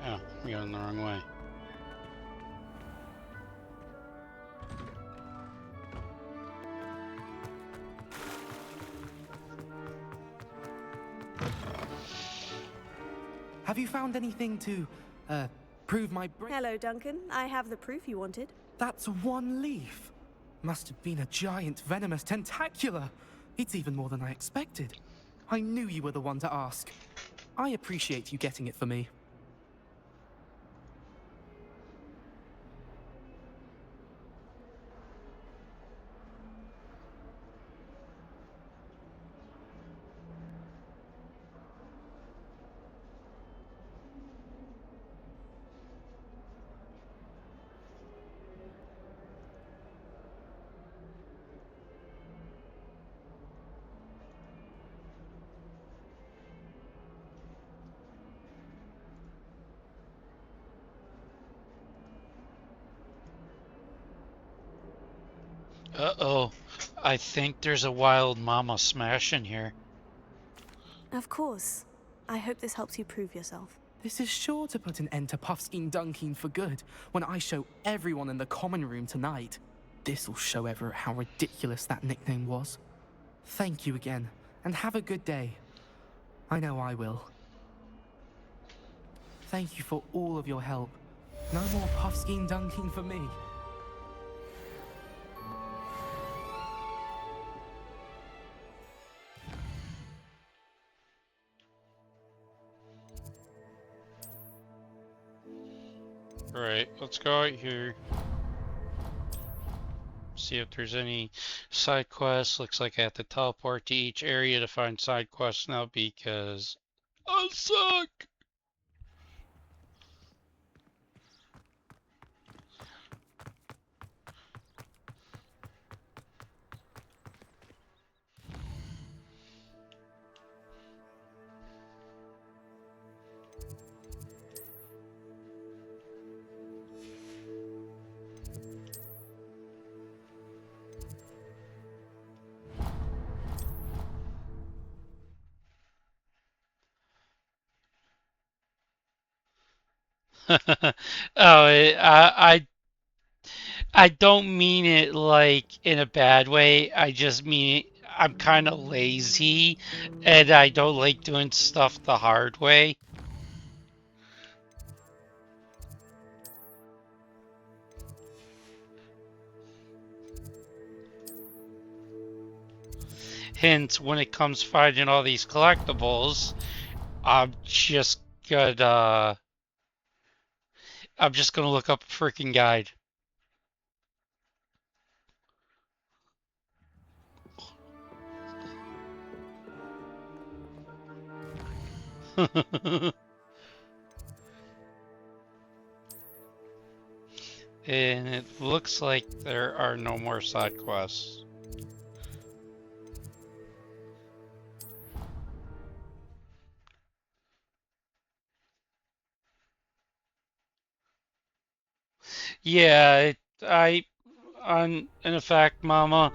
Oh, I'm going the wrong way. Have you found anything to, prove my Hello, Duncan. I have the proof you wanted. That's one leaf. Must have been a giant venomous tentacula. It's even more than I expected. I knew you were the one to ask. I appreciate you getting it for me. Uh-oh. I think there's a wild mama smash in here. Of course. I hope this helps you prove yourself. This is sure to put an end to Puffskein Dunking for good when I show everyone in the common room tonight. This'll show Everett how ridiculous that nickname was. Thank you again, and have a good day. I know I will. Thank you for all of your help. No more Puffskein Dunking for me. Right, let's go out here. See if there's any side quests. Looks like I have to teleport to each area to find side quests now because I suck! Oh, I don't mean it like in a bad way. I just mean I'm kind of lazy and I don't like doing stuff the hard way. Hence, when it comes finding all these collectibles, I'm just gonna I'm just gonna look up a freaking guide. And it looks like there are no more side quests. Yeah, in fact, Mama,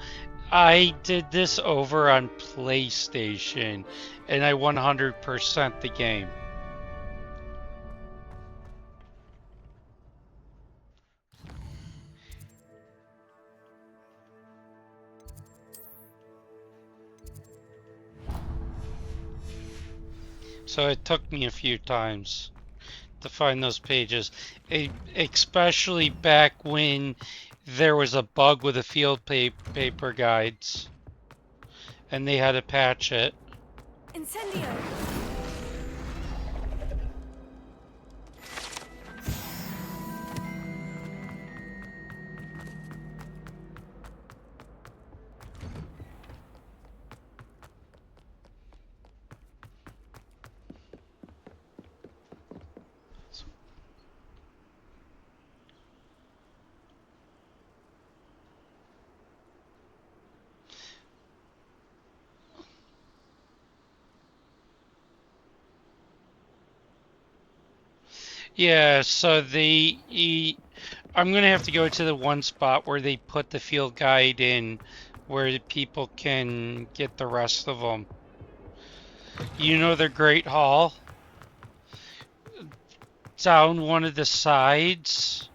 I did this over on PlayStation, and I 100% the game. So it took me a few times to find those pages, especially back when there was a bug with the field paper guides, and they had to patch it. Incendio! Yeah, so I'm gonna have to go to the one spot where they put the field guide in, where the people can get the rest of them. You know the Great Hall? Down one of the sides.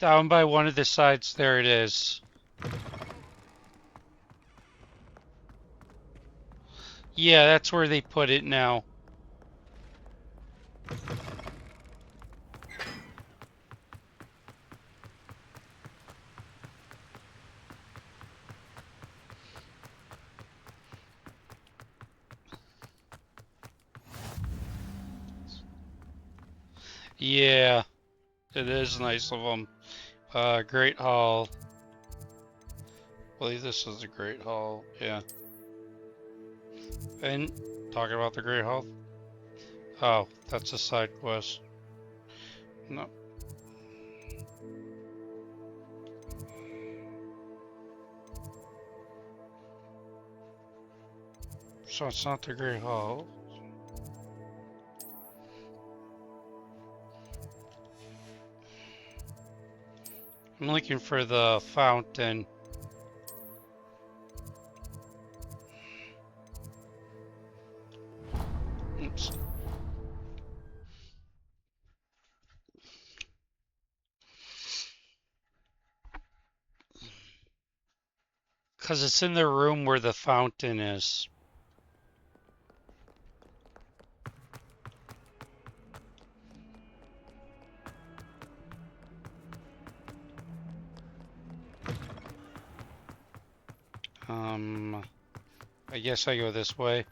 Down by one of the sides, there it is. Yeah, that's where they put it now. Yeah, it is nice of them. Great Hall. I believe this is the Great Hall. Yeah. And talking about the Great Hall. Oh, that's a side quest. No. So it's not the Great Hall. I'm looking for the fountain. Oops. Because it's in the room where the fountain is. I guess I go this way.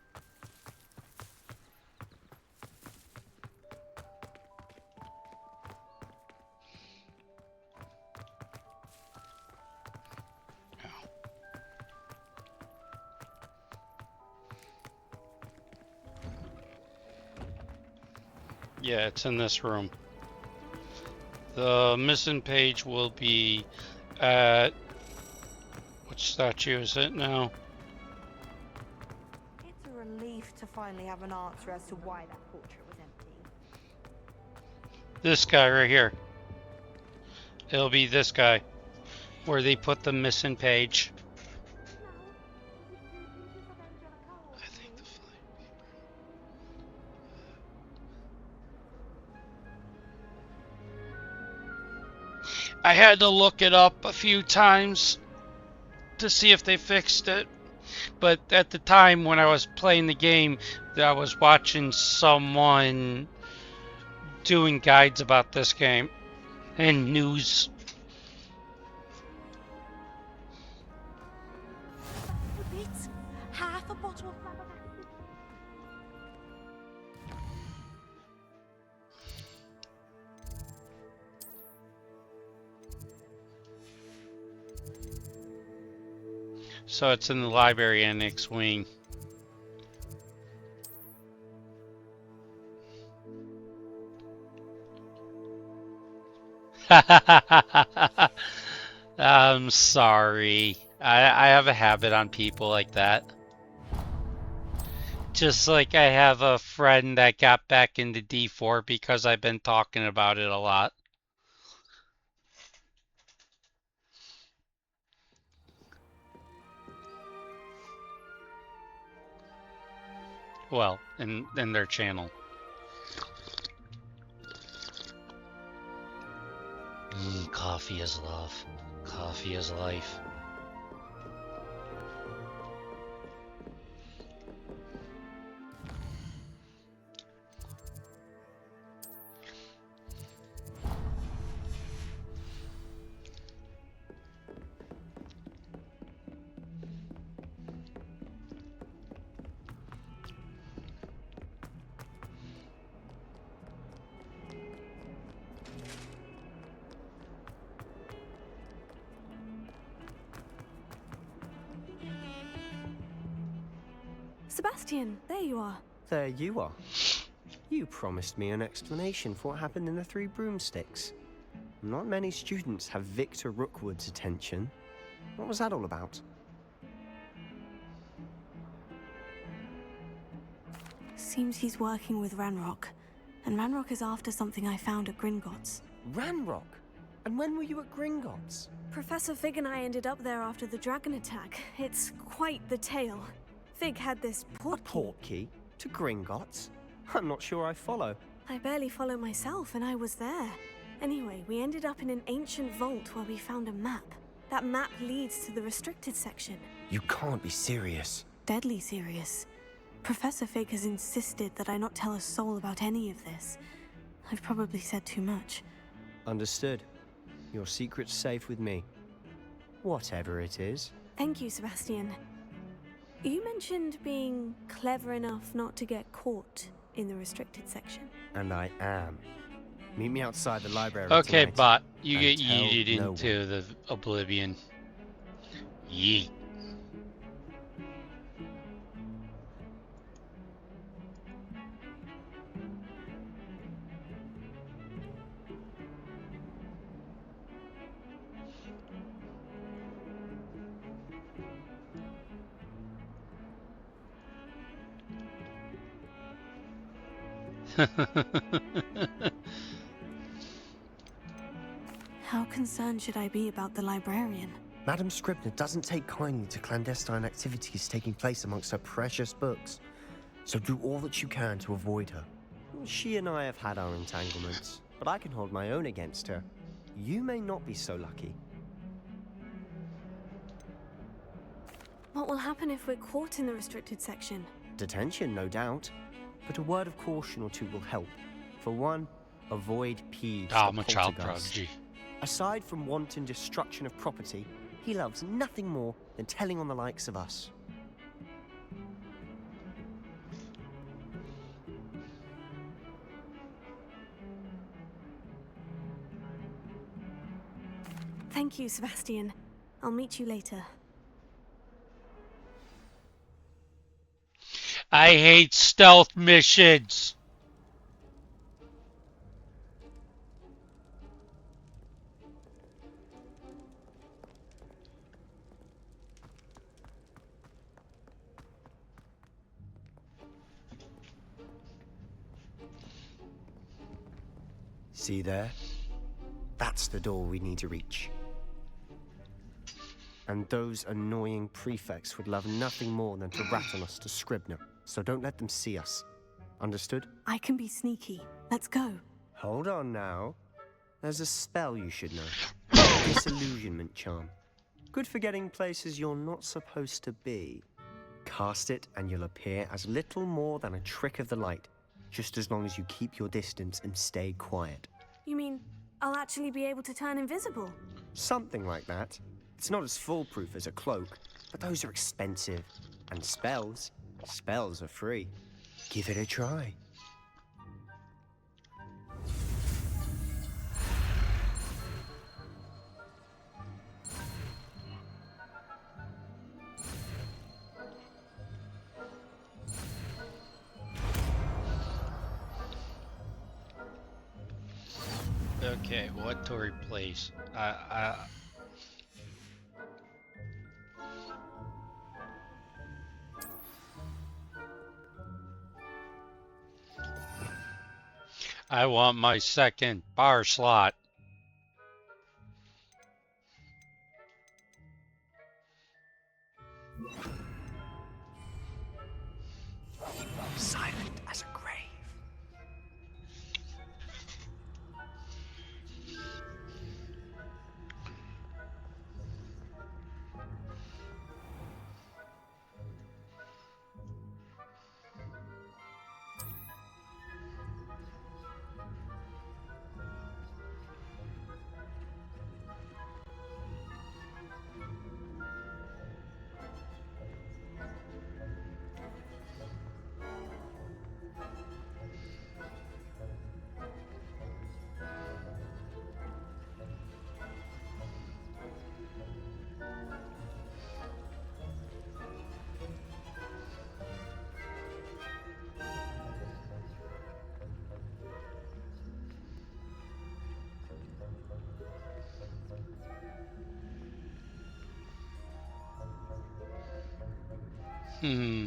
Yeah, it's in this room. The missing page will be at... Which statue is it now? It's a relief to finally have an answer as to why that portrait was empty. This guy right here. It'll be this guy. Where they put the missing page. I think the flying paper. I had to look it up a few times to see if they fixed it. But at the time when I was playing the game, I was watching someone doing guides about this game and news. Half a bottle of So it's in the library annex wing. I'm sorry. I have a habit on people like that. Just like I have a friend that got back into D4 because I've been talking about it a lot. Well, in their channel. Coffee is love. Coffee is life. Sebastian, there you are. There you are. You promised me an explanation for what happened in the Three Broomsticks. Not many students have Victor Rookwood's attention. What was that all about? Seems he's working with Ranrock. And Ranrock is after something I found at Gringotts. Ranrock? And when were you at Gringotts? Professor Fig and I ended up there after the dragon attack. It's quite the tale. Fig had this port key. Port key? To Gringotts? I'm not sure I follow. I barely follow myself, and I was there. Anyway, we ended up in an ancient vault where we found a map. That map leads to the restricted section. You can't be serious. Deadly serious. Professor Fig has insisted that I not tell a soul about any of this. I've probably said too much. Understood. Your secret's safe with me. Whatever it is. Thank you, Sebastian. You mentioned being clever enough not to get caught in the restricted section. And I am. Meet me outside the library Okay, tonight, bot. You and get tell yeeted no into the oblivion. Yeet. How concerned should I be about the librarian? Madam Scribner doesn't take kindly to clandestine activities taking place amongst her precious books, so do all that you can to avoid her. She and I have had our entanglements, but I can hold my own against her. You may not be so lucky. What will happen if we're caught in the restricted section? Detention, no doubt, but a word of caution or two will help. For one, avoid Peeves. I'm a child prodigy. Aside from wanton destruction of property, he loves nothing more than telling on the likes of us. Thank you, Sebastian. I'll meet you later. I hate stealth missions. See there? That's the door we need to reach. And those annoying prefects would love nothing more than to rat on us to Scribner, so don't let them see us. Understood? I can be sneaky. Let's go. Hold on now. There's a spell you should know. disillusionment charm. Good for getting places you're not supposed to be. Cast it and you'll appear as little more than a trick of the light, just as long as you keep your distance and stay quiet. You mean I'll actually be able to turn invisible? Something like that. It's not as foolproof as a cloak, but those are expensive. And spells are free. Give it a try. Okay, what to replace? I want my second bar slot. Silent as a grave. Hmm.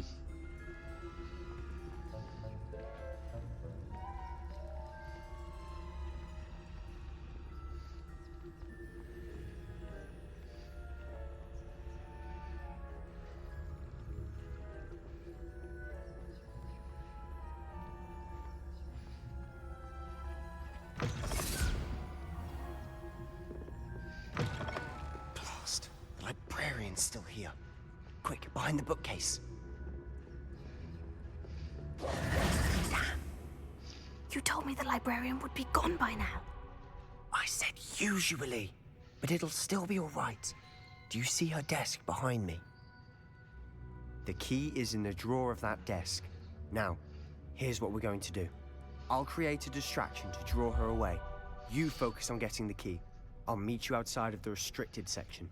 Blast. The librarian's still here. Quick, behind the bookcase. You told me the librarian would be gone by now. I said usually, but it'll still be all right. Do you see her desk behind me? The key is in the drawer of that desk. Now, here's what we're going to do. I'll create a distraction to draw her away. You focus on getting the key. I'll meet you outside of the restricted section.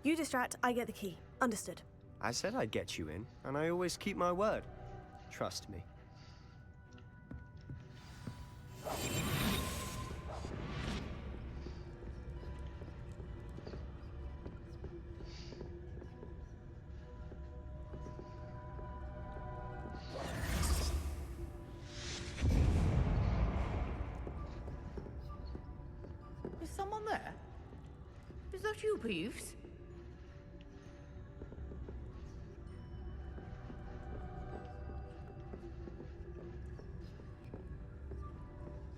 You distract, I get the key. Understood. I said I'd get you in, and I always keep my word. Trust me. Is someone there? Is that you, Peeves?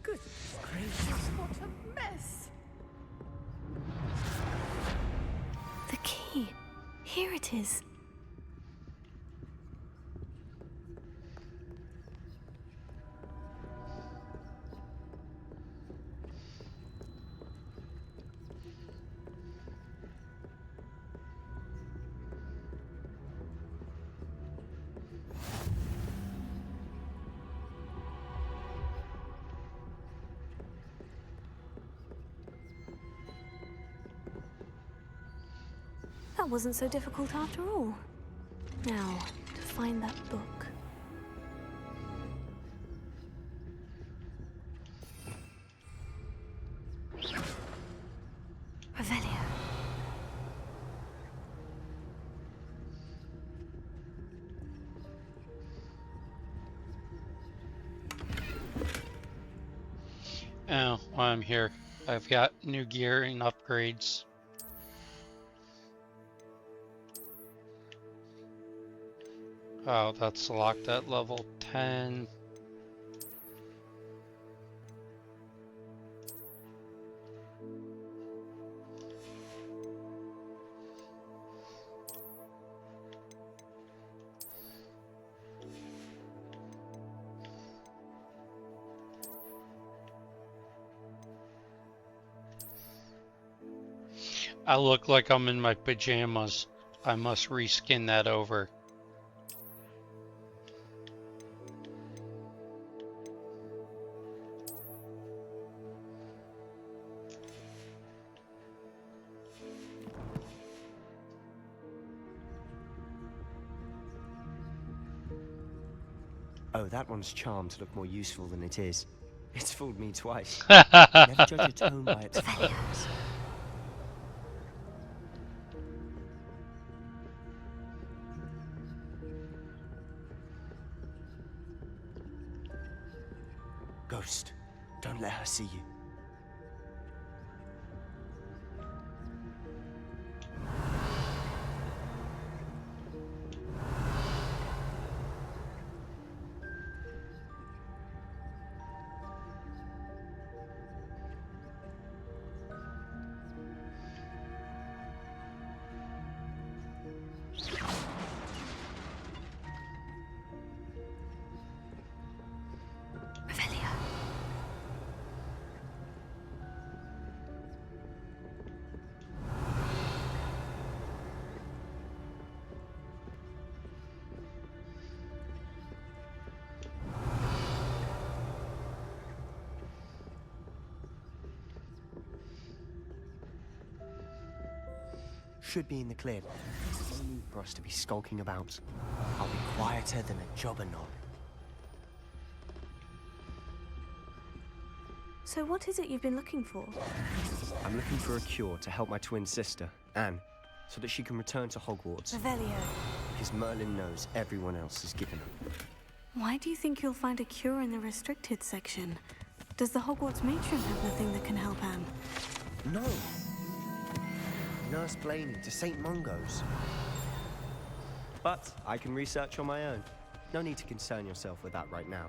Goodness gracious, what a mess! The key. Here it is. That wasn't so difficult after all. Now, to find that book. Revelio. Oh, while I'm here, I've got new gear and upgrades. Oh, that's locked at level 10. I look like I'm in my pajamas. I must reskin that over. Oh, that one's charmed to look more useful than it is. It's fooled me twice. Never judge a tone by its flaws. Ghost, don't let her see you. Should be in the clear. No need for us to be skulking about. I'll be quieter than a jobber knob. So what is it you've been looking for? I'm looking for a cure to help my twin sister, Anne, so that she can return to Hogwarts. Revelio. Because Merlin knows everyone else is given her. Why do you think you'll find a cure in the restricted section? Does the Hogwarts matron have nothing that can help Anne? No. Nurse Blaney to St. Mungo's. But I can research on my own. No need to concern yourself with that right now.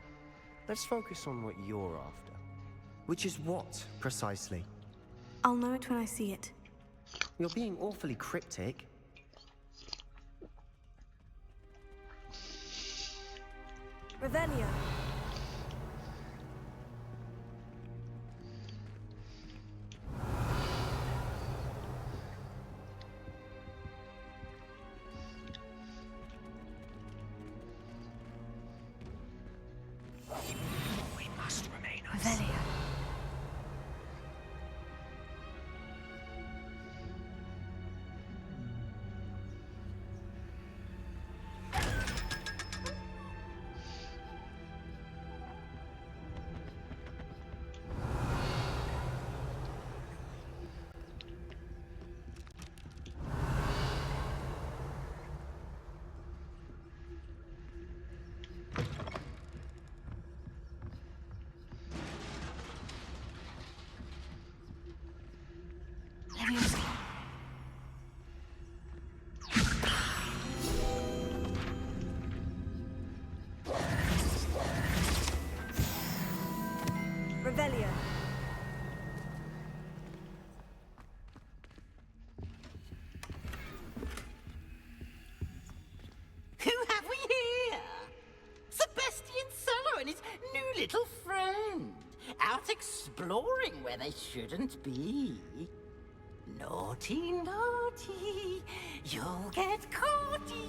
Let's focus on what you're after. Which is what, precisely? I'll know it when I see it. You're being awfully cryptic. Revelio. We must remain Revelio. Revelio. Who have we here? Sebastian Cello and his new little friend. Out exploring where they shouldn't be. Naughty, naughty. You'll get caughty.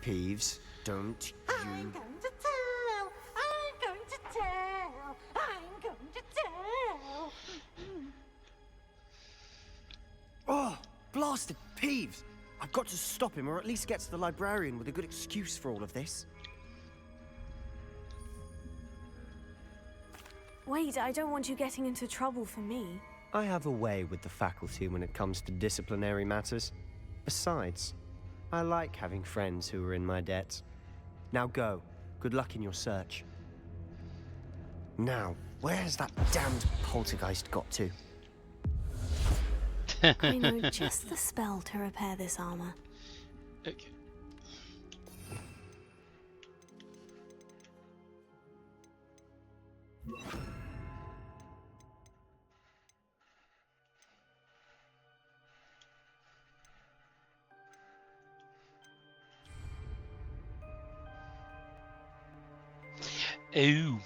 Peeves, don't I'm going to tell. I'm going to tell. I'm going to tell. Oh, blasted Peeves! I've got to stop him, or at least get to the librarian with a good excuse for all of this. Wait, I don't want you getting into trouble for me. I have a way with the faculty when it comes to disciplinary matters. Besides, I like having friends who are in my debt. Now go. Good luck in your search. Now, where's that damned poltergeist got to? I know just the spell to repair this armor. Okay. Ooh.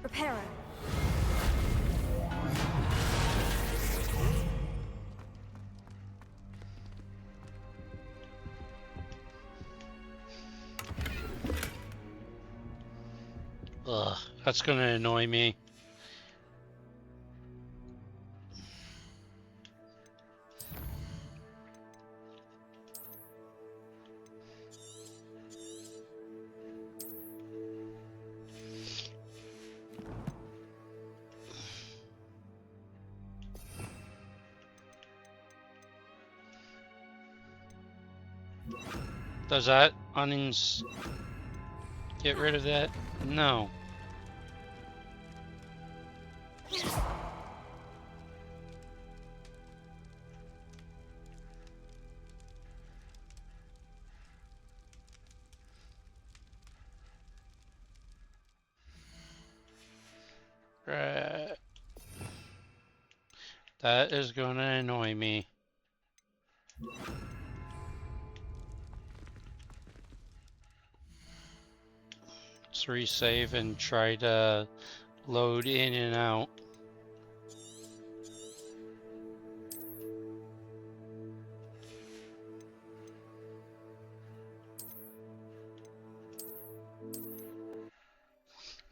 Reparo. Ugh, that's gonna annoy me. Does that get rid of that? No. Right. That is gonna annoy me. Let's resave and try to load in and out.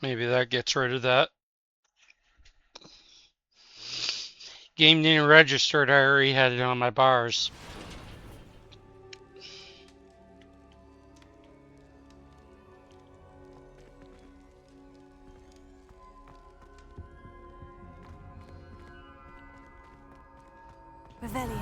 Maybe that gets rid of that. Game didn't register it, I already had it on my bars. Revelio.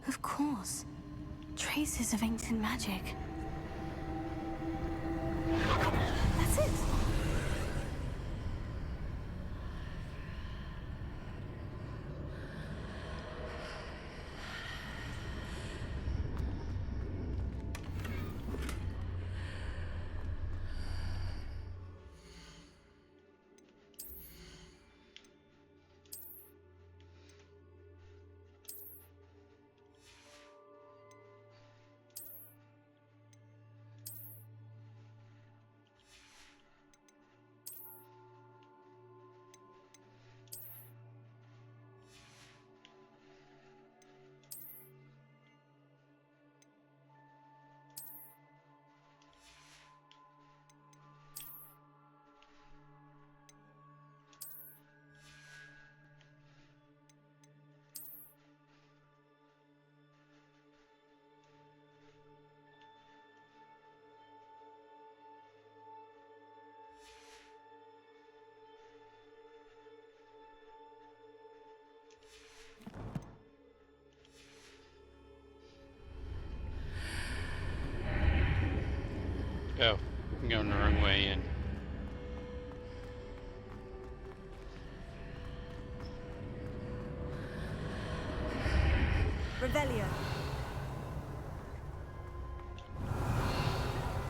Of course. Traces of ancient magic. That's it. Oh, I'm going the wrong way in. Revelio.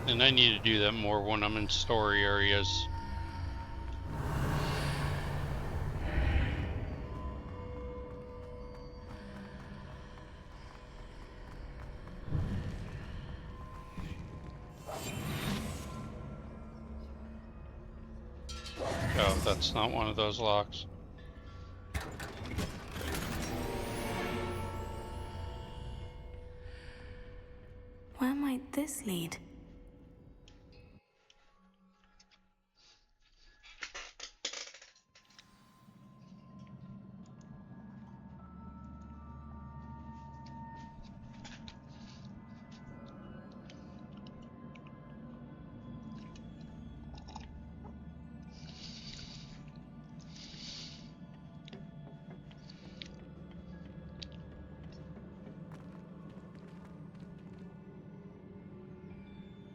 And I need to do that more when I'm in story areas. Oh, that's not one of those locks. Where might this lead?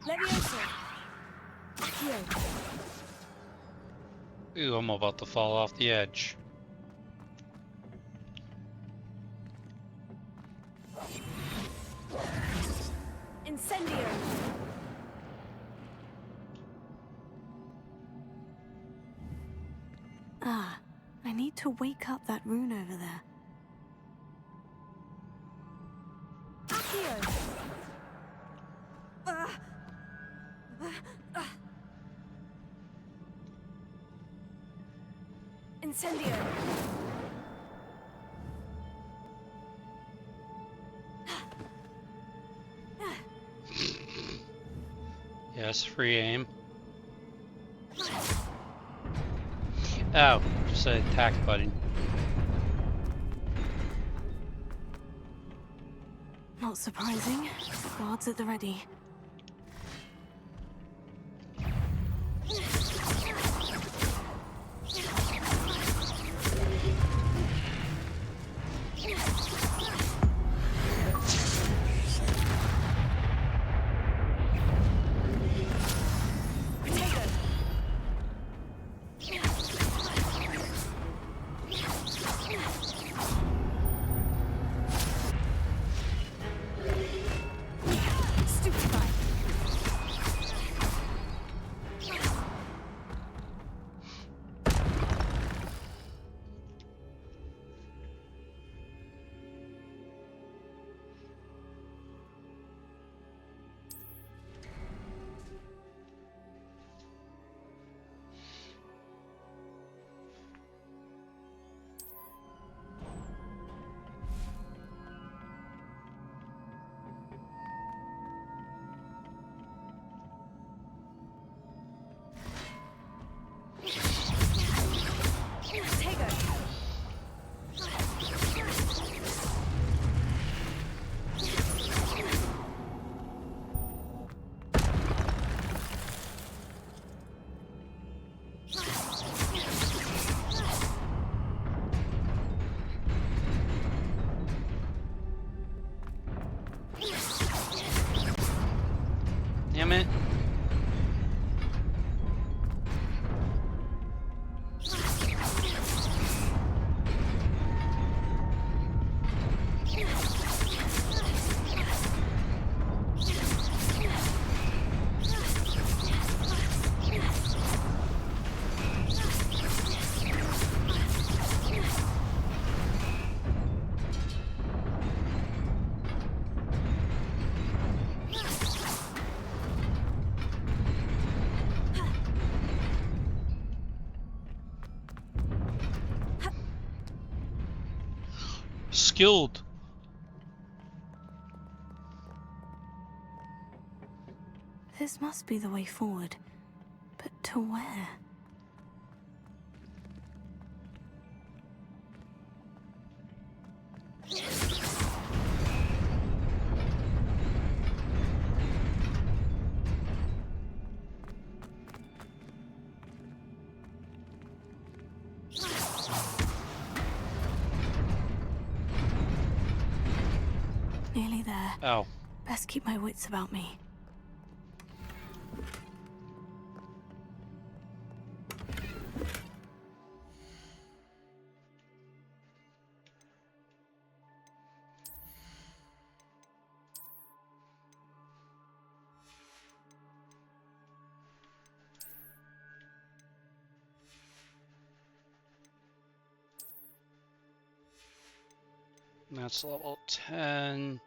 Levioso. Accio. Ooh, I'm about to fall off the edge. Incendio. Ah, I need to wake up that rune over there. Accio. Incendio. Yes, free aim. Oh, just an attack button. Not surprising. Guards at the ready. Damn it. Skilled. This must be the way forward. But to where? Nearly there. Oh. Best keep my wits about me. That's level 10.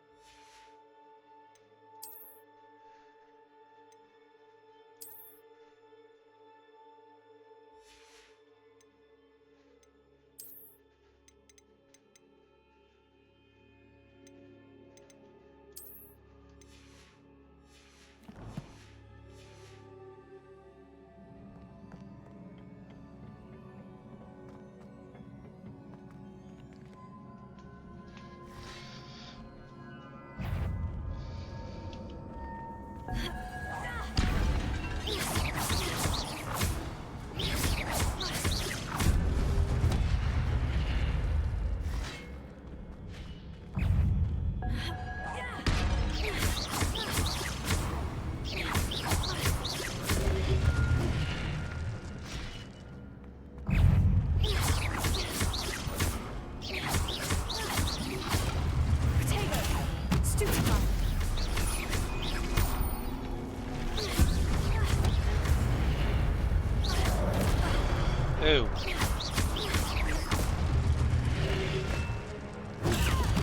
Oh.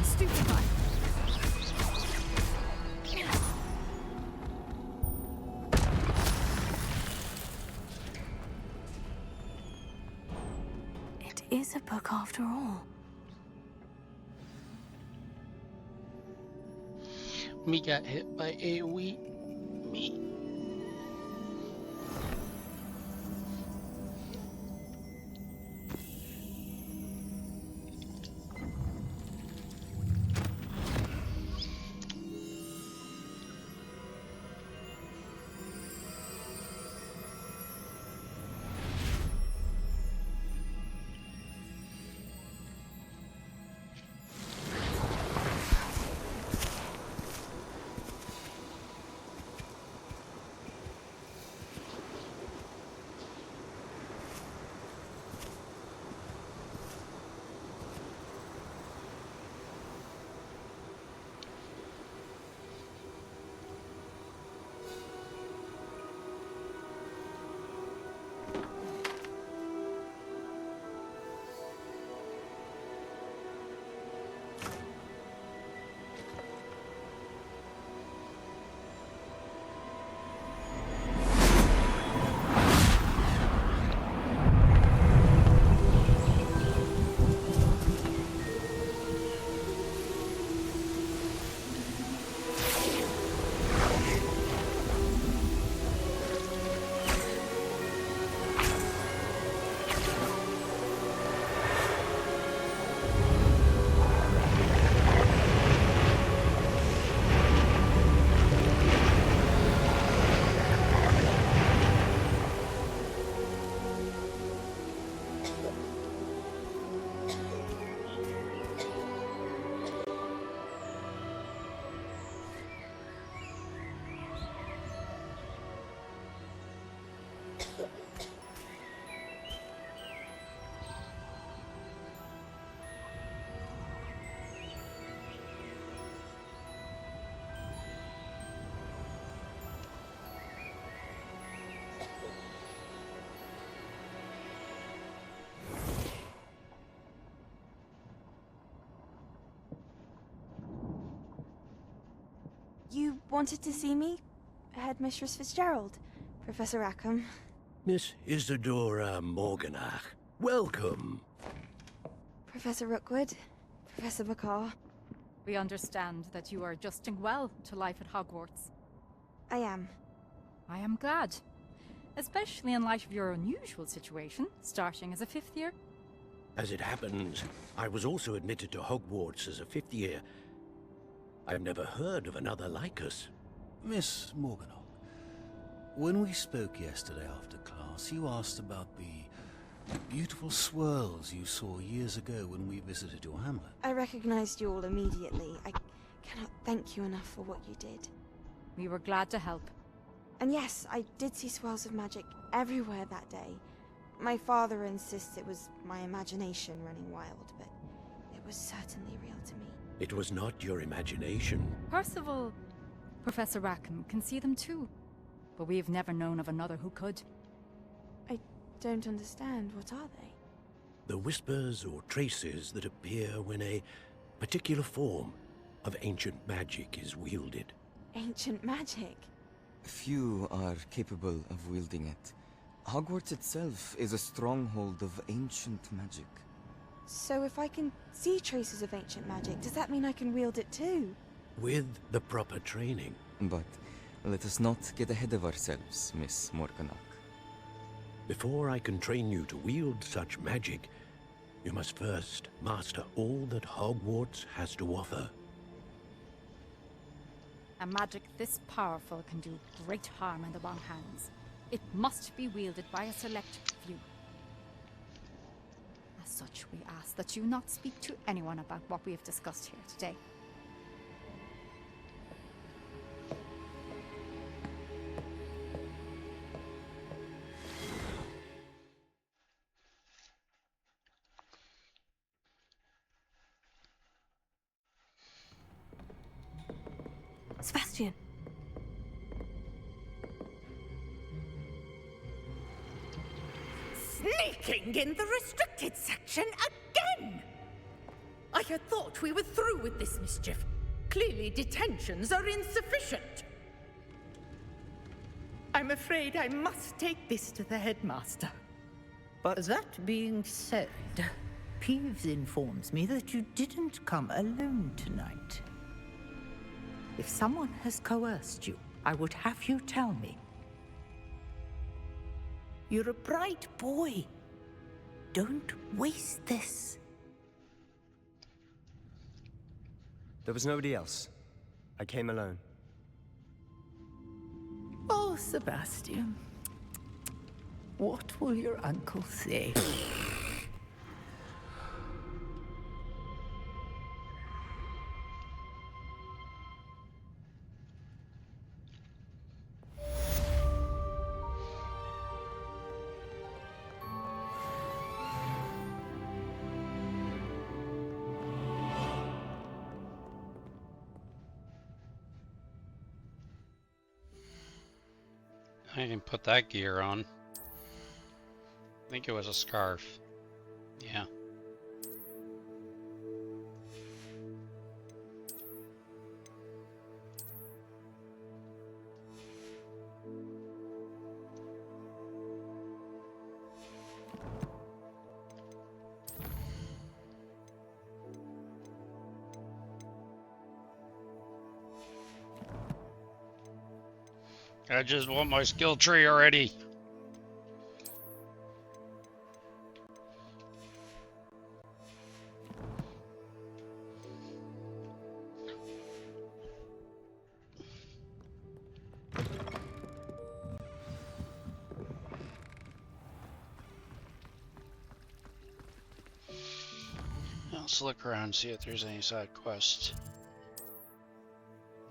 Stupefy. It is a book after all. Me got hit by a wheat. Me. You wanted to see me? Headmistress Fitzgerald? Professor Rackham? Miss Isadora Morganach, welcome. Professor Rookwood? Professor McCaw? We understand that you are adjusting well to life at Hogwarts. I am. I am glad. Especially in light of your unusual situation, starting as a 5th year. As it happens, I was also admitted to Hogwarts as a 5th year. I've never heard of another like us. Miss Morganach, when we spoke yesterday after class, you asked about the beautiful swirls you saw years ago when we visited your hamlet. I recognized you all immediately. I cannot thank you enough for what you did. We were glad to help. And yes, I did see swirls of magic everywhere that day. My father insists it was my imagination running wild, but it was certainly real to me. It was not your imagination. Percival, Professor Rackham can see them too. But we've never known of another who could. I don't understand. What are they? The whispers or traces that appear when a particular form of ancient magic is wielded. Ancient magic? Few are capable of wielding it. Hogwarts itself is a stronghold of ancient magic. So if I can see traces of ancient magic, does that mean I can wield it too? With the proper training. But let us not get ahead of ourselves, Miss Morganach. Before I can train you to wield such magic, you must first master all that Hogwarts has to offer. A magic this powerful can do great harm in the wrong hands. It must be wielded by a select few. As such, we ask that you not speak to anyone about what we have discussed here today. Sebastian. Sneaking in the restricted section again! I had thought we were through with this mischief. Clearly detentions are insufficient. I'm afraid I must take this to the headmaster. But that being said, Peeves informs me that you didn't come alone tonight. If someone has coerced you, I would have you tell me. You're a bright boy. Don't waste this. there was nobody else. I came alone. Oh, Sebastian. What will your uncle say? I didn't put that gear on. I think it was a scarf. Yeah. I just want my skill tree already. Let's look around and see if there's any side quests.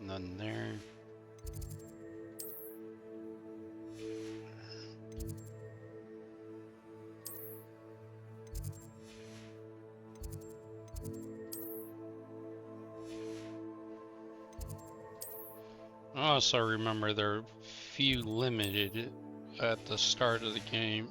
None there. I also remember there are few limited at the start of the game.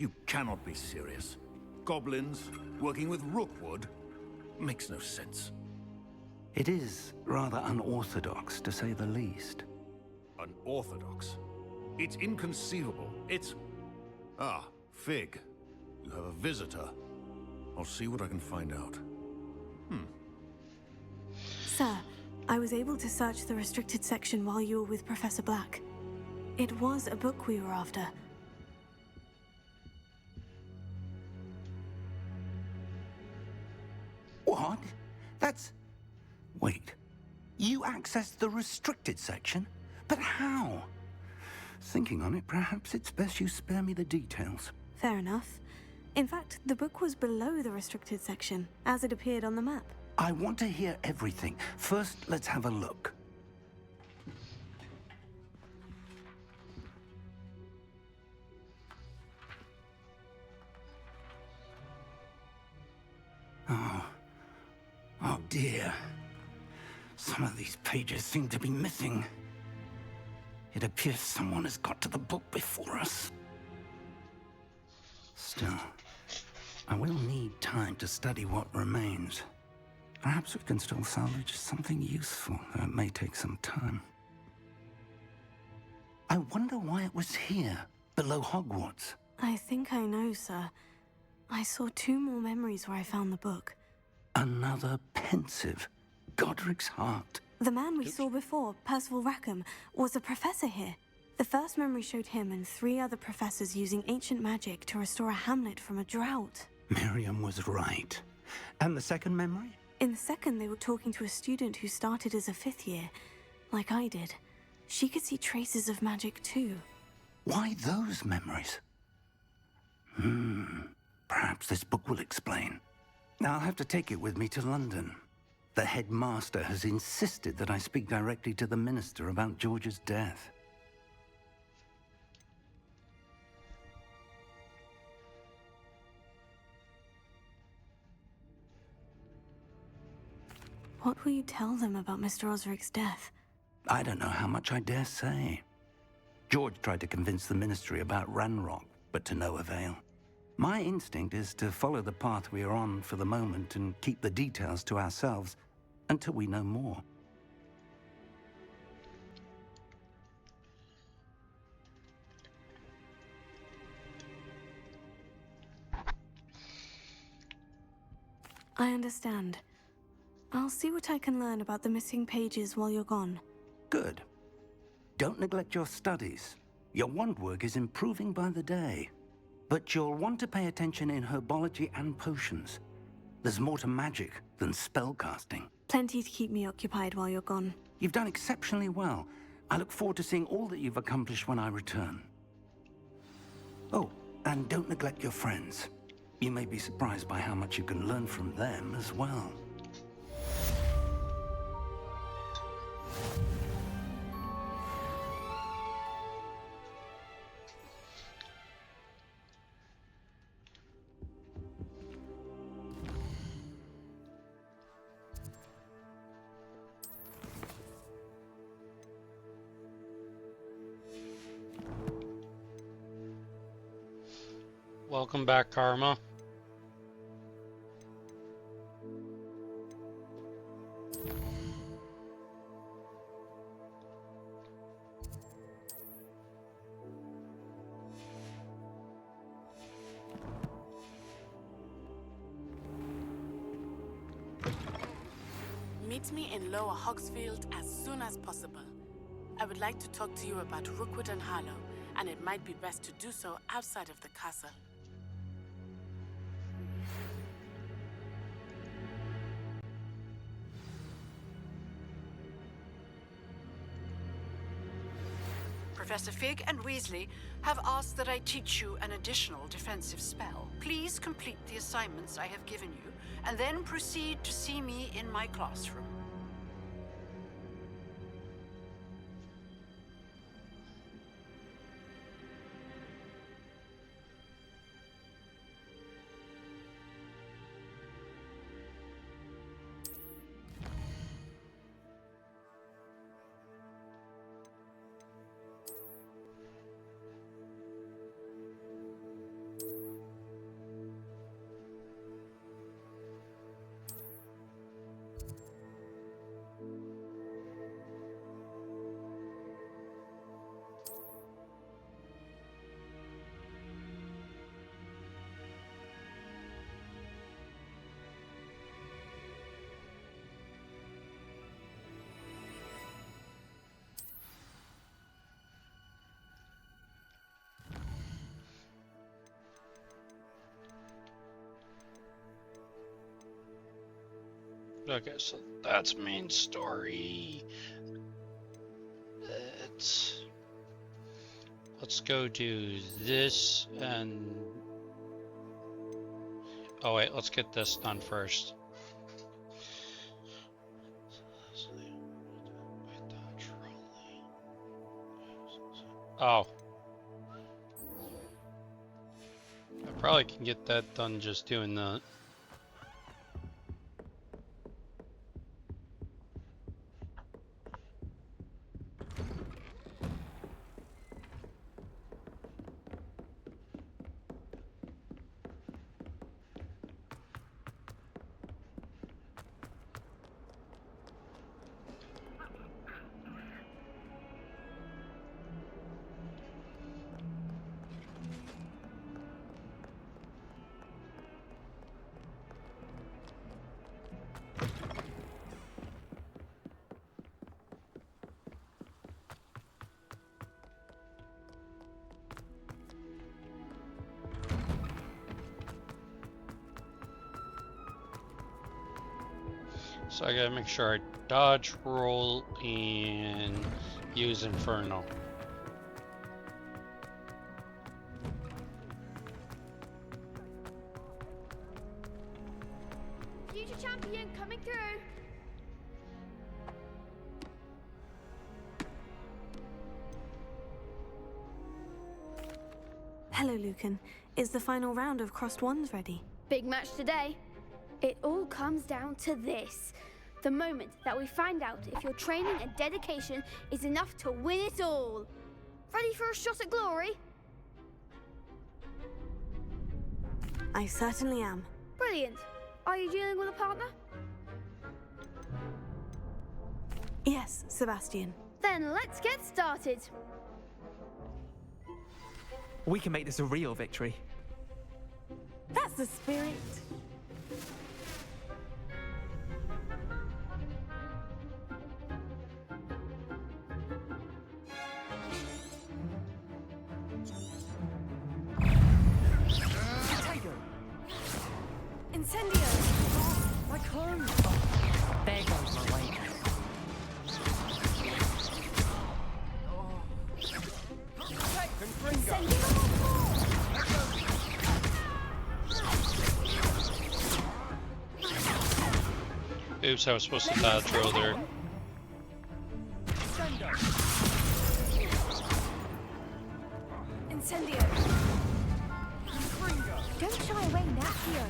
You cannot be serious. Goblins working with Rookwood makes no sense. It is rather unorthodox, to say the least. Unorthodox? It's inconceivable. It's... Ah, Fig. You have a visitor. I'll see what I can find out. Sir, I was able to search the restricted section while you were with Professor Black. It was a book we were after. What? That's... Wait. You accessed the restricted section? But how? Thinking on it, perhaps it's best you spare me the details. Fair enough. In fact, the book was below the restricted section, as it appeared on the map. I want to hear everything. First, let's have a look. Oh dear. Some of these pages seem to be missing. It appears someone has got to the book before us. Still, I will need time to study what remains. Perhaps we can still salvage something useful, though it may take some time. I wonder why it was here, below Hogwarts. I think I know, sir. I saw 2 more memories where I found the book. Another pensive. Godric's heart. The man we saw before, Percival Rackham, was a professor here. The first memory showed him and 3 other professors using ancient magic to restore a hamlet from a drought. Miriam was right. And the second memory? In the second, they were talking to a student who started as a 5th year, like I did. She could see traces of magic too. Why those memories? Perhaps this book will explain. I'll have to take it with me to London. The headmaster has insisted that I speak directly to the minister about George's death. What will you tell them about Mr. Osric's death? I don't know how much I dare say. George tried to convince the ministry about Ranrock, but to no avail. My instinct is to follow the path we are on for the moment and keep the details to ourselves until we know more. I understand. I'll see what I can learn about the missing pages while you're gone. Good. Don't neglect your studies. Your wand work is improving by the day. But you'll want to pay attention in herbology and potions. There's more to magic than spellcasting. Plenty to keep me occupied while you're gone. You've done exceptionally well. I look forward to seeing all that you've accomplished when I return. Oh, and don't neglect your friends. You may be surprised by how much you can learn from them as well. Welcome back, Karma. Meet me in Lower Hogsfield as soon as possible. I would like to talk to you about Rookwood and Harlow, and it might be best to do so outside of the castle. Professor Fig and Weasley have asked that I teach you an additional defensive spell. Please complete the assignments I have given you, and then proceed to see me in my classroom. Okay, so that's main story. Let's go do this and... Oh wait, let's get this done first. Oh. I probably can get that done just doing that. So I gotta make sure I dodge, roll, and use Inferno. Future champion coming through. Hello, Lucan. Is the final round of Crossed Wands ready? Big match today. It all comes down to this. The moment that we find out if your training and dedication is enough to win it all. Ready for a shot at glory? I certainly am. Brilliant. Are you dealing with a partner? Yes, Sebastian. Then let's get started. We can make this a real victory. That's the spirit. Incendio! My clothes! There goes my weight. Oops, I was supposed to dodge roll there. Incendio! Don't shy away, Natio.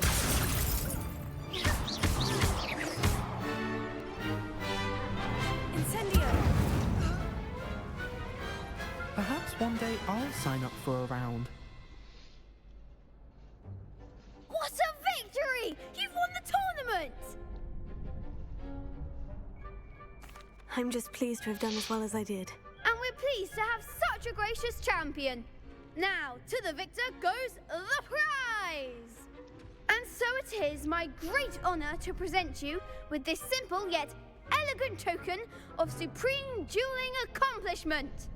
Incendio! Perhaps one day I'll sign up for a round. What a victory! You've won the tournament! I'm just pleased to have done as well as I did. And we're pleased to have such a gracious champion. Now, to the victor goes the prize! And so it is my great honor to present you with this simple yet elegant token of supreme dueling accomplishment.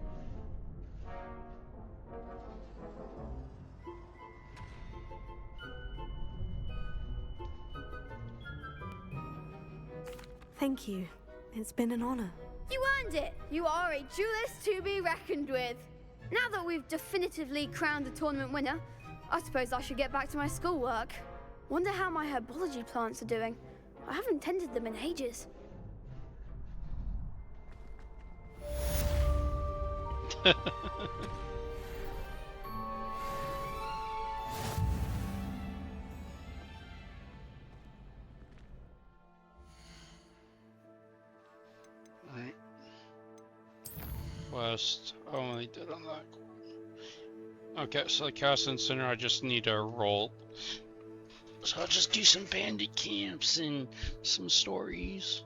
Thank you. It's been an honor. You earned it. You are a duelist to be reckoned with. Now that we've definitively crowned the tournament winner, I suppose I should get back to my schoolwork. Wonder how my herbology plants are doing. I haven't tended them in ages. Right. Quest only did unlock. Okay, so the casting center, I just need a roll. So I'll just do some bandit camps and some stories.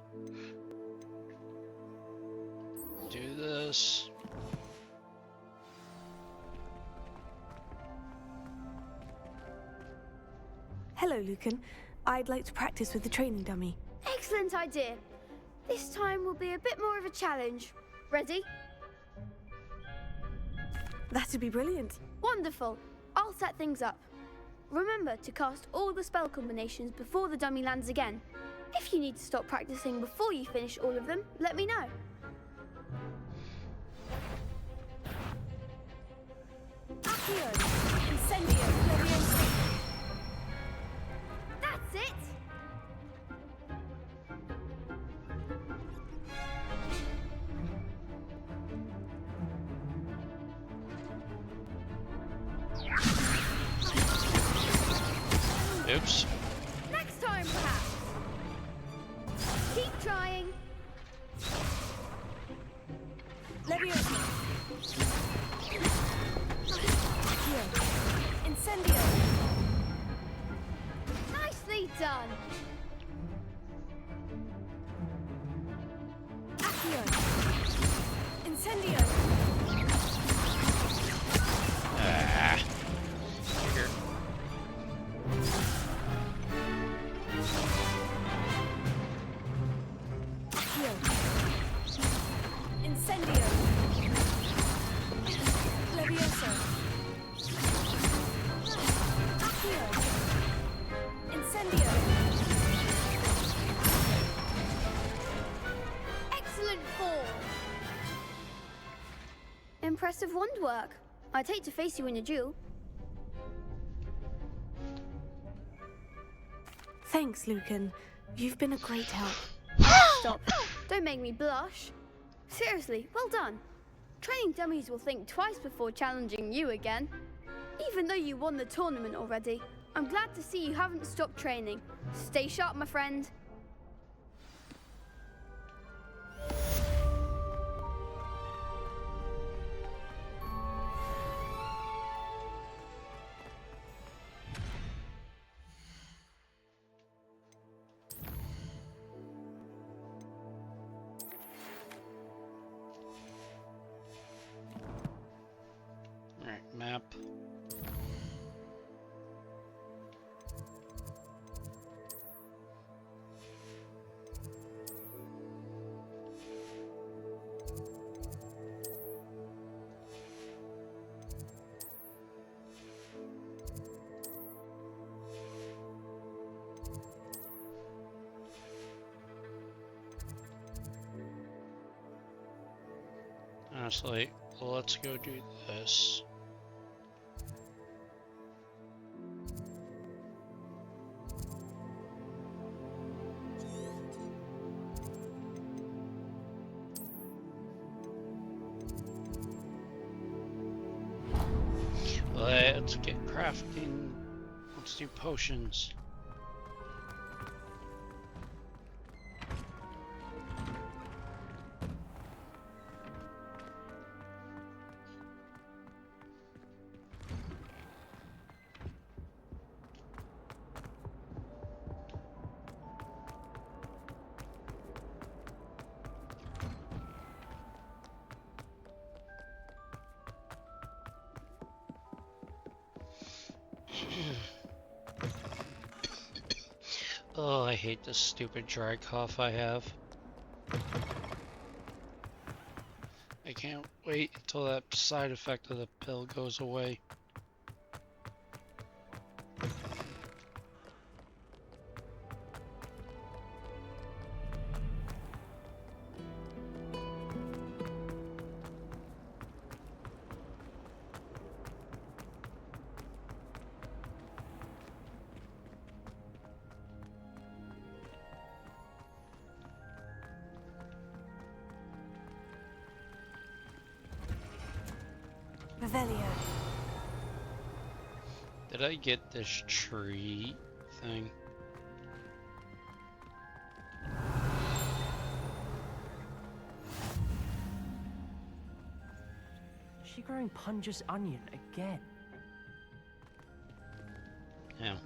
Do this. Hello, Lucan. I'd like to practice with the training dummy. Excellent idea. This time will be a bit more of a challenge. Ready? That'd be brilliant. Wonderful. I'll set things up. Remember to cast all the spell combinations before the dummy lands again. If you need to stop practicing before you finish all of them, let me know. Accio! Incendio! Leviosa! That's it! Oops. Next time, perhaps. Keep trying. Leviosa! Accio! Incendio! Nicely done. Accio! Incendio! Ah. Here. impressive wand work. I'd hate to face you in a duel. Thanks, Lucan. You've been a great help. Stop. Don't make me blush. Seriously, well done. Training dummies will think twice before challenging you again. Even though you won the tournament already, I'm glad to see you haven't stopped training. Stay sharp, my friend. Alright, map. Honestly, let's go do this. Let's get crafting. Let's do potions. Oh, I hate this stupid dry cough I have. I can't wait until that side effect of the pill goes away. Revelio. Did I get this tree thing? Is she growing Punja's onion again? Yeah.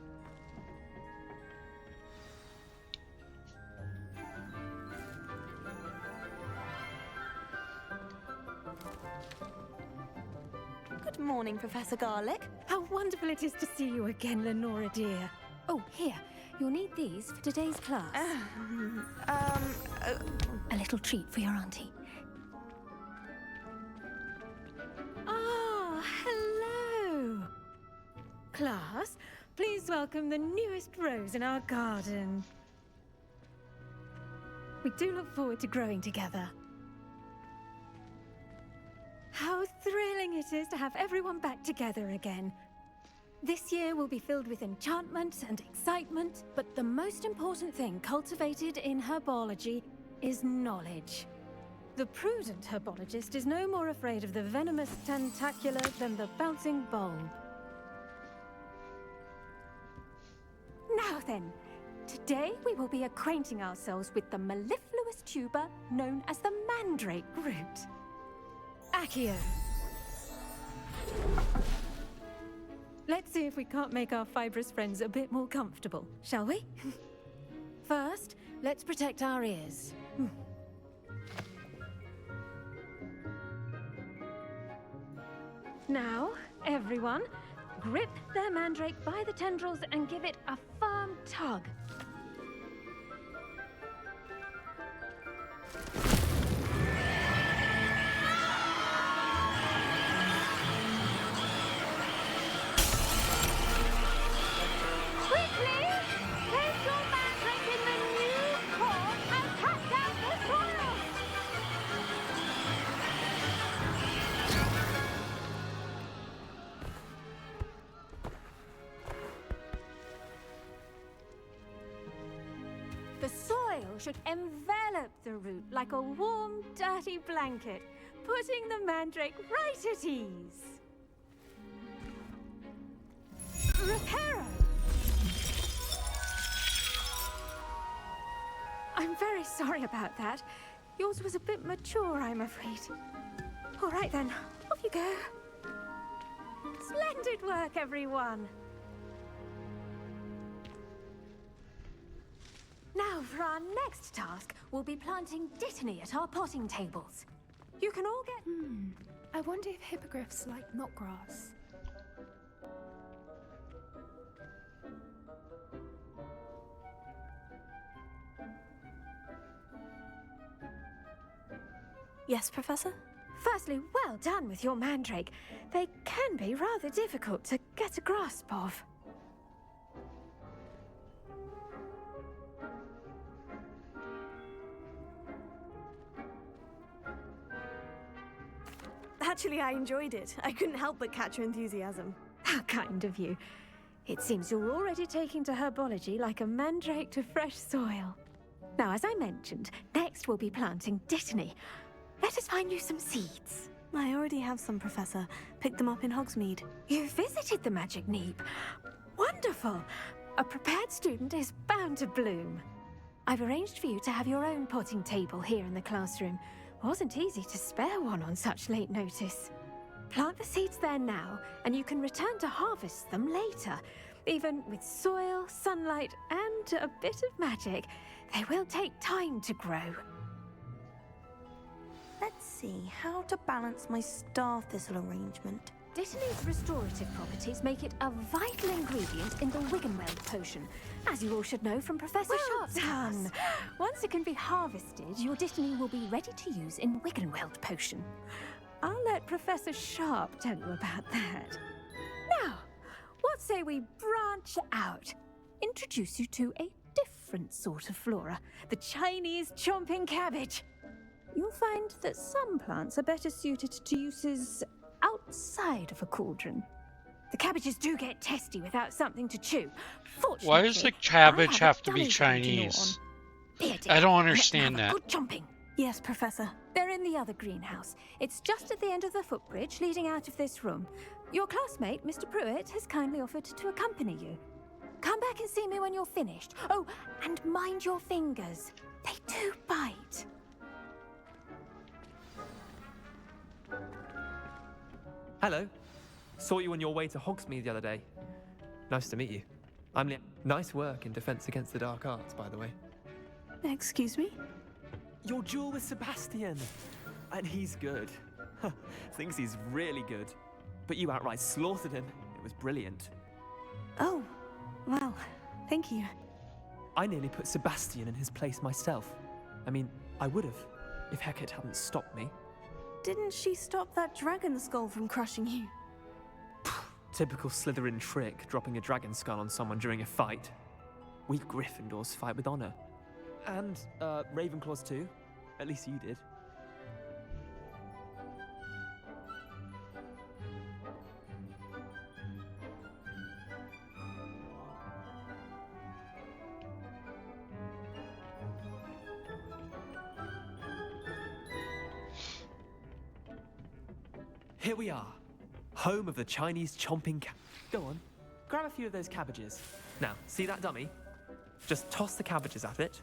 Good morning, Professor Garlick. How wonderful it is to see you again, Lenora dear. Oh, here. You'll need these for today's class. A little treat for your auntie. Ah, hello. Class, please welcome the newest rose in our garden. We do look forward to growing together. How thrilling it is to have everyone back together again. This year will be filled with enchantment and excitement, but the most important thing cultivated in herbology is knowledge. The prudent herbologist is no more afraid of the venomous tentacula than the bouncing bulb. Now then, today we will be acquainting ourselves with the mellifluous tuber known as the mandrake root. Accio. Let's see if we can't make our fibrous friends a bit more comfortable, shall we? First, let's protect our ears. Now, everyone, grip their mandrake by the tendrils and give it a firm tug. Quickly! Take your mandrake in the new court and cut down the soil! soil should envelop the root like a warm, dirty blanket, putting the mandrake right at ease. Reparo! I'm very sorry about that. Yours was a bit mature, I'm afraid. All right then, off you go. Splendid work, everyone. Now, for our next task, we'll be planting dittany at our potting tables. You can all get... I wonder if hippogriffs like knotgrass. Yes, Professor? Firstly, well done with your mandrake. They can be rather difficult to get a grasp of. Actually, I enjoyed it. I couldn't help but catch your enthusiasm. How kind of you. It seems you're already taking to herbology like a mandrake to fresh soil. Now, as I mentioned, next we'll be planting dittany. Let us find you some seeds. I already have some, Professor. Picked them up in Hogsmeade. You visited the Magic Neep. Wonderful! A prepared student is bound to bloom. I've arranged for you to have your own potting table here in the classroom. Wasn't easy to spare one on such late notice. Plant the seeds there now, and you can return to harvest them later. Even with soil, sunlight, and a bit of magic, they will take time to grow. Let's see, how to balance my star thistle arrangement. Dittany's restorative properties make it a vital ingredient in the Wiggenweld potion, as you all should know from Professor Sharp's class. Once it can be harvested, your dittany will be ready to use in Wiggenweld potion. I'll let Professor Sharp tell you about that. Now, what say we branch out? Introduce you to a different sort of flora, the Chinese chomping cabbage. You'll find that some plants are better suited to uses outside of a cauldron. The cabbages do get testy without something to chew. Fortunately, Why does the cabbage have to be Chinese? I don't understand that. Good chomping. Yes, Professor. They're in the other greenhouse. It's just at the end of the footbridge leading out of this room. Your classmate, Mr. Pruitt, has kindly offered to accompany you. Come back and see me when you're finished. Oh, and mind your fingers. They do bite. Hello. Saw you on your way to Hogsmeade the other day. Nice to meet you. I'm Liam. Nice work in Defense Against the Dark Arts, by the way. Excuse me? Your duel with Sebastian. And he's good. Thinks he's really good. But you outright slaughtered him. It was brilliant. Oh, well, thank you. I nearly put Sebastian in his place myself. I mean, I would have, if Hecate hadn't stopped me. Didn't she stop that dragon skull from crushing you? Typical Slytherin trick, dropping a dragon skull on someone during a fight. We Gryffindors fight with honor. And, Ravenclaws too. At least you did. Here we are, home of the Chinese chomping cat. Go on, grab a few of those cabbages. Now, see that dummy? Just toss the cabbages at it,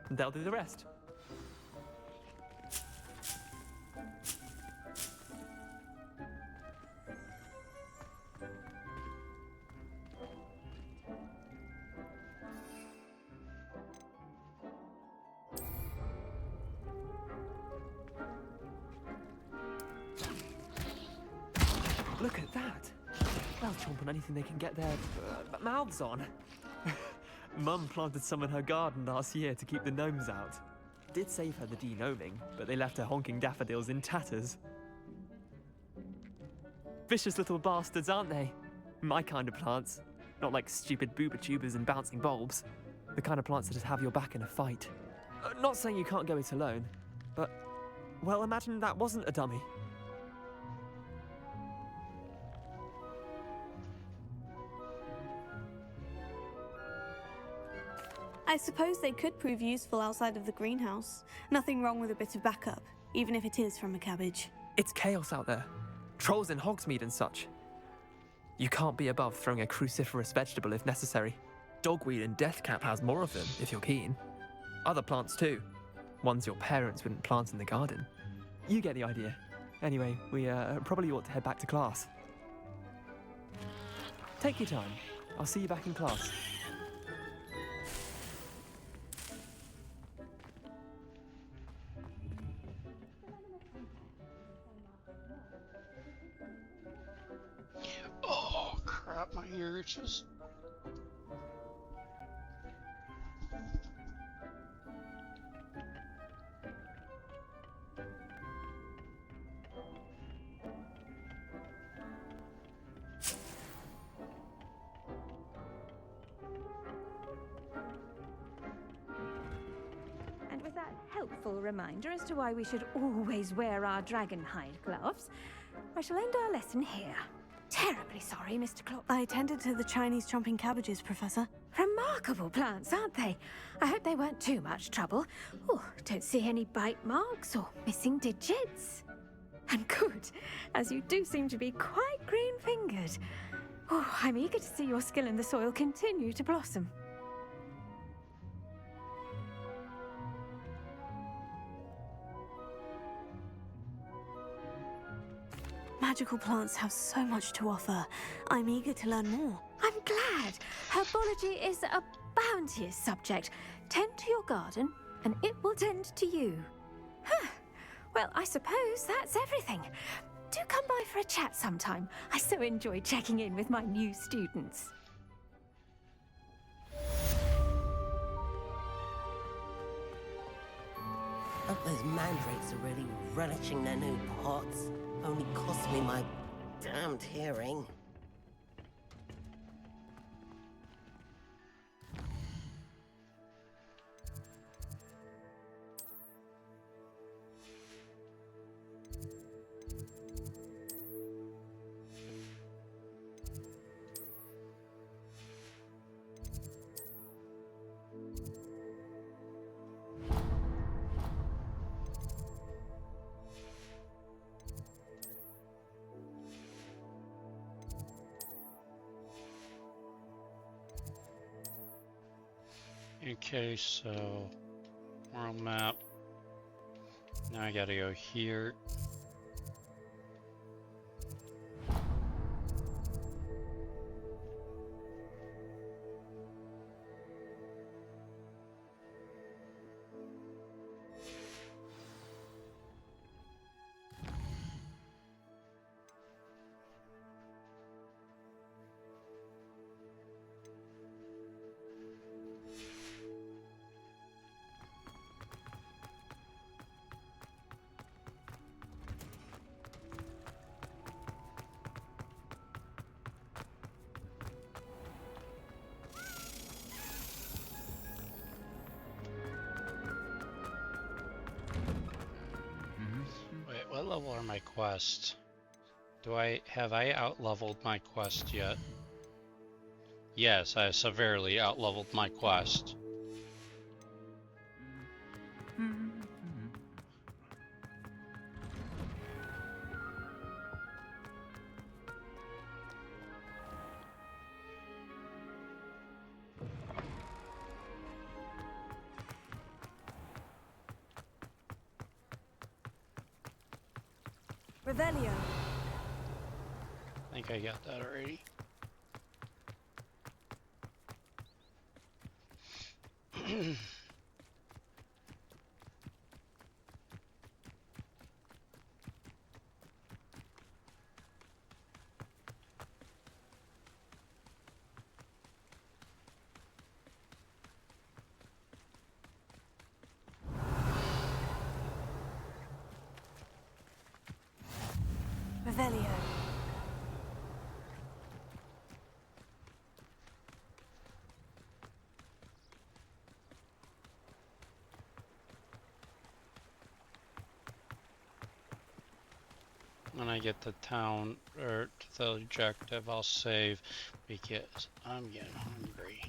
and they'll do the rest. Look at that. They'll chomp on anything they can get their mouths on. Mum planted some in her garden last year to keep the gnomes out. Did save her the de-gnoming, but they left her honking daffodils in tatters. Vicious little bastards, aren't they? My kind of plants. Not like stupid booba tubers and bouncing bulbs. The kind of plants that just have your back in a fight. Not saying you can't go it alone, but, well, imagine that wasn't a dummy. I suppose they could prove useful outside of the greenhouse. Nothing wrong with a bit of backup, even if it is from a cabbage. It's chaos out there. Trolls in Hogsmeade and such. You can't be above throwing a cruciferous vegetable if necessary. Dogweed and deathcap has more of them, if you're keen. Other plants too. Ones your parents wouldn't plant in the garden. You get the idea. Anyway, we probably ought to head back to class. Take your time. I'll see you back in class. Oh crap, my ear itches. And with that helpful reminder as to why we should always wear our dragon hide gloves, I shall end our lesson here. Terribly sorry, Mr. Clock. I attended to the Chinese chomping cabbages, Professor. Remarkable plants, aren't they? I hope they weren't too much trouble. Oh, don't see any bite marks or missing digits. And good, as you do seem to be quite green-fingered. Oh, I'm eager to see your skill in the soil continue to blossom. Magical plants have so much to offer. I'm eager to learn more. I'm glad. Herbology is a bounteous subject. Tend to your garden, and it will tend to you. Huh. Well, I suppose that's everything. Do come by for a chat sometime. I so enjoy checking in with my new students. Hope those mandrakes are really relishing their new pots. Only cost me my damned hearing. Okay, so world map. Now I gotta go here. Wait, what level are my quests? Have I out-leveled my quest yet? Yes, I severely out-leveled my quest. Revelio. I think I got that already. Revelio. When I get to town or to the objective, I'll save because I'm getting hungry.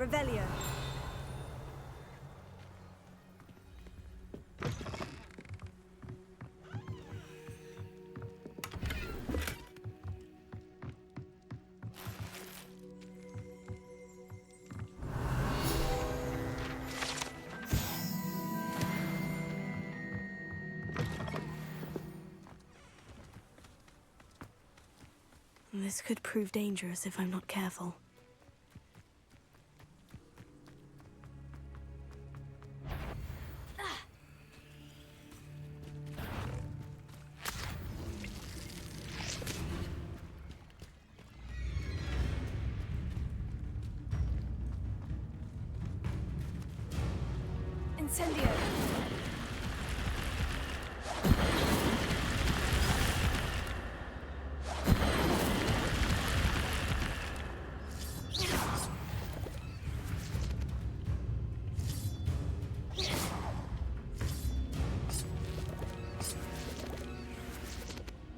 Revelio. This could prove dangerous if I'm not careful. Incendio.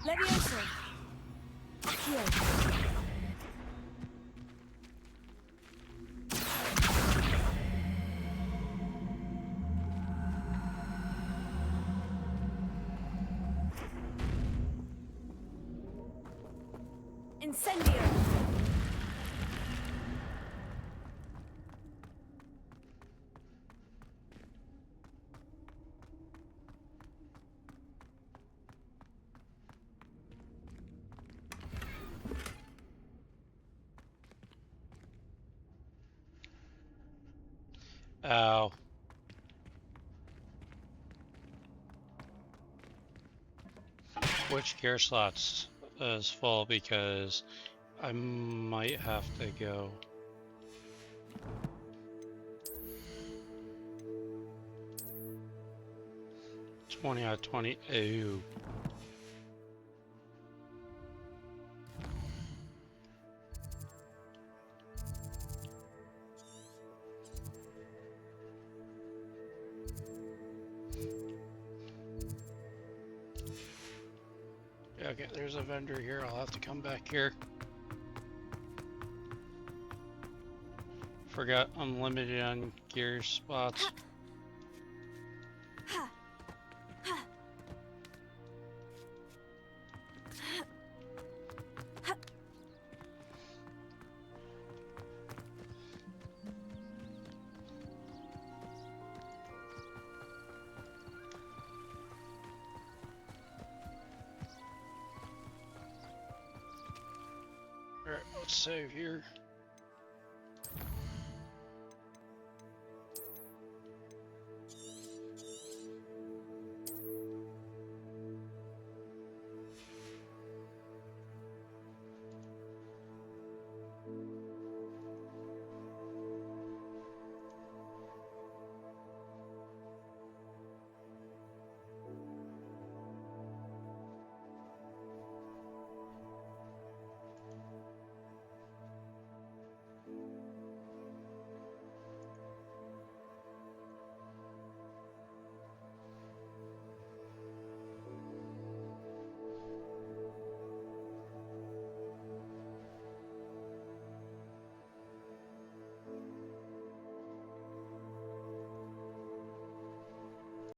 Levioso. Accio. Incendio. Ow. Which gear slots is full because I might have to go. $20 out of 20. Ooh. Okay, there's a vendor here. I'll have to come back here. Forgot I'm limited on gear spots. Alright, let's save here.